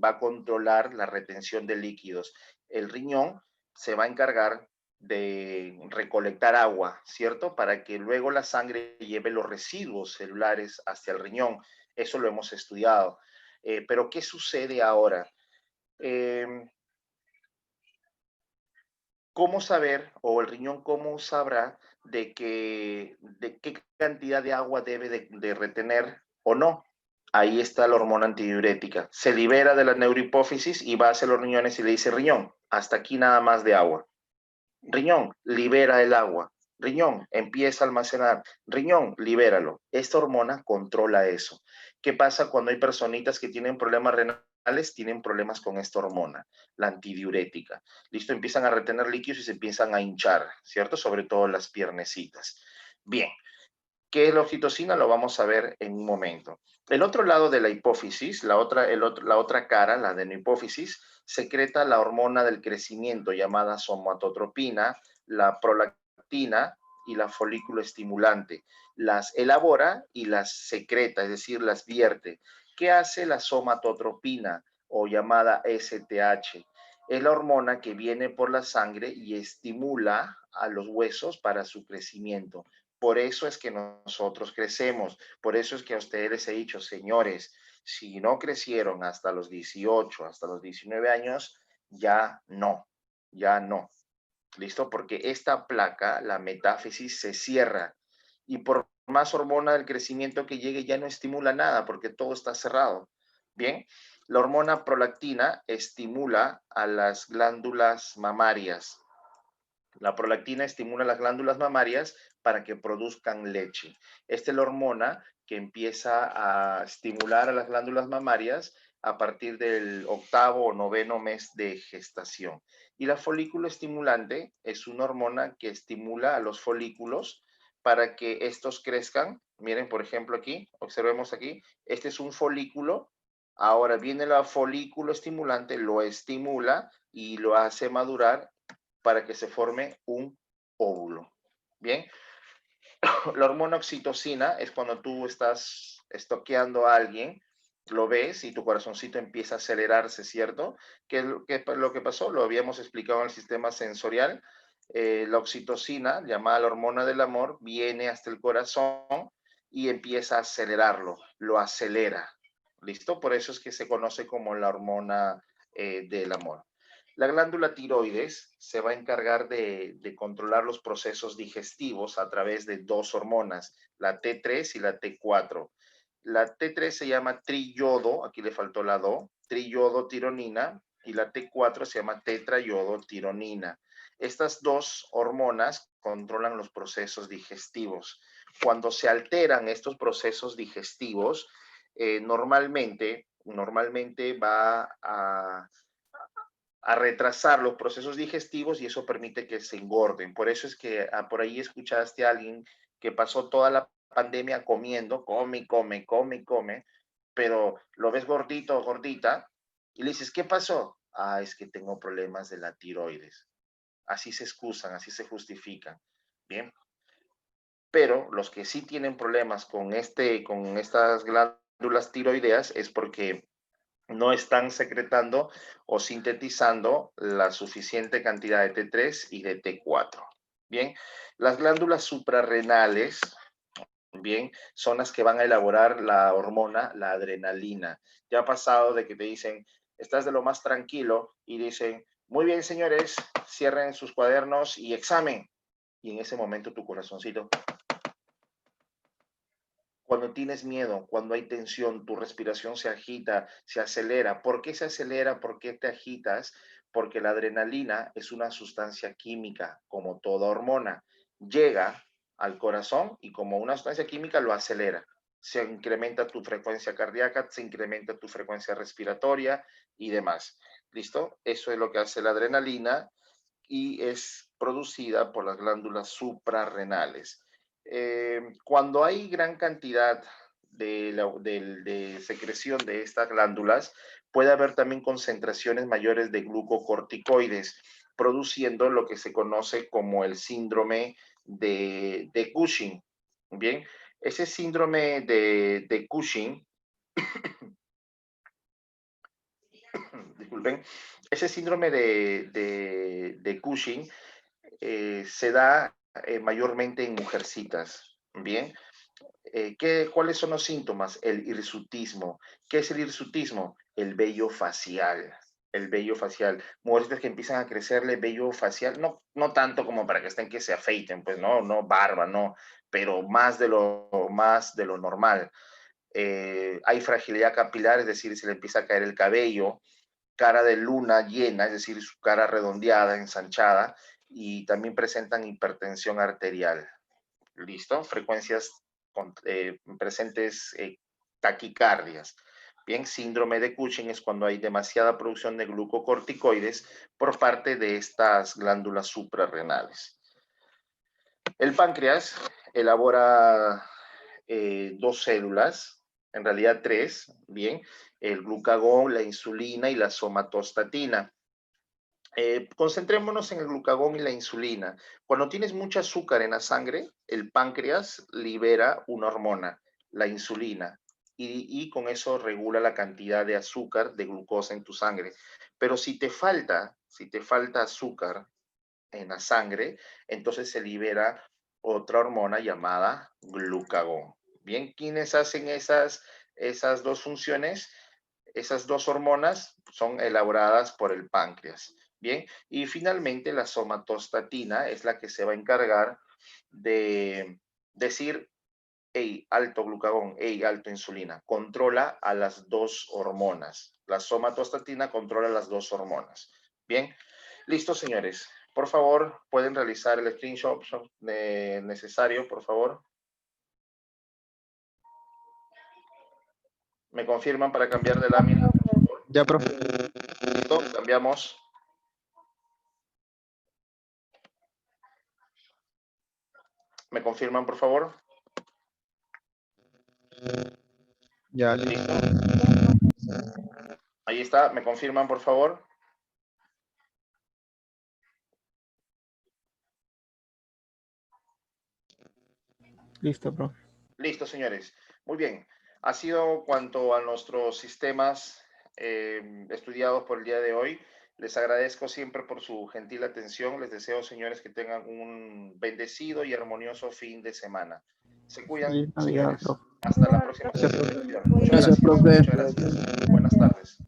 va a controlar la retención de líquidos. El riñón se va a encargar de recolectar agua, ¿cierto? Para que luego la sangre lleve los residuos celulares hacia el riñón. Eso lo hemos estudiado. Pero ¿qué sucede ahora? ¿Cómo saber, o el riñón cómo sabrá de qué cantidad de agua debe de retener o no? Ahí está la hormona antidiurética. Se libera de la neurohipófisis y va hacia los riñones y le dice, riñón, hasta aquí nada más de agua. Riñón, libera el agua. Riñón, empieza a almacenar. Riñón, libéralo. Esta hormona controla eso. ¿Qué pasa cuando hay personitas que tienen problemas renales? Tienen problemas con esta hormona, la antidiurética. Listo, empiezan a retener líquidos y se empiezan a hinchar, ¿cierto? Sobre todo las piernecitas. Bien. ¿Qué es la oxitocina? Lo vamos a ver en un momento. El otro lado de la hipófisis, la otra cara, la adenohipófisis, secreta la hormona del crecimiento llamada somatotropina, la prolactina y la folículo estimulante. Las elabora y las secreta, es decir, las vierte. ¿Qué hace la somatotropina o llamada STH? Es la hormona que viene por la sangre y estimula a los huesos para su crecimiento. Por eso es que nosotros crecemos, por eso es que a ustedes les he dicho, señores, si no crecieron hasta los 18, hasta los 19 años, ya no. ¿Listo? Porque esta placa, la metáfisis, se cierra y por más hormona del crecimiento que llegue ya no estimula nada porque todo está cerrado. Bien, la hormona prolactina estimula a las glándulas mamarias. La prolactina estimula las glándulas mamarias para que produzcan leche. Esta es la hormona que empieza a estimular a las glándulas mamarias a partir del 8º o 9º mes de gestación. Y la folículo estimulante es una hormona que estimula a los folículos para que estos crezcan. Miren, por ejemplo, aquí, observemos aquí, este es un folículo. Ahora viene la folículo estimulante, lo estimula y lo hace madurar para que se forme un óvulo. Bien, la hormona oxitocina es cuando tú estás estoqueando a alguien, lo ves y tu corazoncito empieza a acelerarse, ¿cierto? ¿Qué es lo que pasó? Lo habíamos explicado en el sistema sensorial. La oxitocina, llamada la hormona del amor, viene hasta el corazón y empieza a acelerarlo, lo acelera. ¿Listo? Por eso es que se conoce como la hormona del amor. La glándula tiroides se va a encargar de controlar los procesos digestivos a través de dos hormonas, la T3 y la T4. La T3 se llama triyodo, aquí le faltó la do, triyodotironina, y la T4 se llama tetrayodotironina. Estas dos hormonas controlan los procesos digestivos. Cuando se alteran estos procesos digestivos, normalmente va a retrasar los procesos digestivos y eso permite que se engorden. Por eso es que por ahí escuchaste a alguien que pasó toda la pandemia comiendo, come, pero lo ves gordito o gordita y le dices, ¿qué pasó? Ah, es que tengo problemas de la tiroides. Así se excusan, así se justifican. Bien. Pero los que sí tienen problemas con estas glándulas tiroideas es porque no están secretando o sintetizando la suficiente cantidad de T3 y de T4. Bien, las glándulas suprarrenales, bien, son las que van a elaborar la hormona, la adrenalina. Ya ha pasado de que te dicen, estás de lo más tranquilo y dicen, muy bien, señores, cierren sus cuadernos y examen. Y en ese momento tu corazoncito, cuando tienes miedo, cuando hay tensión, tu respiración se agita, se acelera. ¿Por qué se acelera? ¿Por qué te agitas? Porque la adrenalina es una sustancia química, como toda hormona. Llega al corazón y como una sustancia química lo acelera. Se incrementa tu frecuencia cardíaca, se incrementa tu frecuencia respiratoria y demás. ¿Listo? Eso es lo que hace la adrenalina y es producida por las glándulas suprarrenales. Cuando hay gran cantidad de secreción de estas glándulas, puede haber también concentraciones mayores de glucocorticoides, produciendo lo que se conoce como el síndrome de Cushing. Bien, ese síndrome de Cushing, disculpen, ese síndrome de Cushing se da mayormente en mujercitas, ¿bien? ¿Cuáles son los síntomas? El hirsutismo. ¿Qué es el hirsutismo? El vello facial. El vello facial. Mujeres que empiezan a crecerle vello facial, no tanto como para que estén que se afeiten, pues no barba, no, pero más de lo normal. Hay fragilidad capilar, es decir, se le empieza a caer el cabello, cara de luna llena, es decir, su cara redondeada, ensanchada, y también presentan hipertensión arterial. ¿Listo? Frecuencias presentes taquicardias. Bien, síndrome de Cushing es cuando hay demasiada producción de glucocorticoides por parte de estas glándulas suprarrenales. El páncreas elabora dos células, en realidad tres, bien, el glucagón, la insulina y la somatostatina. Concentrémonos en el glucagón y la insulina. Cuando tienes mucho azúcar en la sangre, el páncreas libera una hormona, la insulina, y con eso regula la cantidad de azúcar, de glucosa en tu sangre. Pero si te falta azúcar en la sangre, entonces se libera otra hormona llamada glucagón. Bien, ¿quiénes hacen esas dos funciones? Esas dos hormonas son elaboradas por el páncreas. Bien, y finalmente la somatostatina es la que se va a encargar de decir, hey, alto glucagón, hey, alto insulina. Controla a las dos hormonas. La somatostatina controla las dos hormonas. Bien, listo, señores. Por favor, pueden realizar el screenshot necesario, por favor. ¿Me confirman para cambiar de lámina? Por favor? Ya, profe. ¿Listo? Cambiamos. ¿Me confirman, por favor? Ya, ¿Listo? Ahí está. ¿Me confirman, por favor? listo, profe. Listo, señores. Muy bien. Ha sido cuanto a nuestros sistemas estudiados por el día de hoy. Les agradezco siempre por su gentil atención. Les deseo, señores, que tengan un bendecido y armonioso fin de semana. Se cuidan, Feliz Navidad, señores. profe. Hasta la próxima sesión. Se cuidan. Muchas Gracias, gracias. profe. Muchas gracias. Buenas tardes.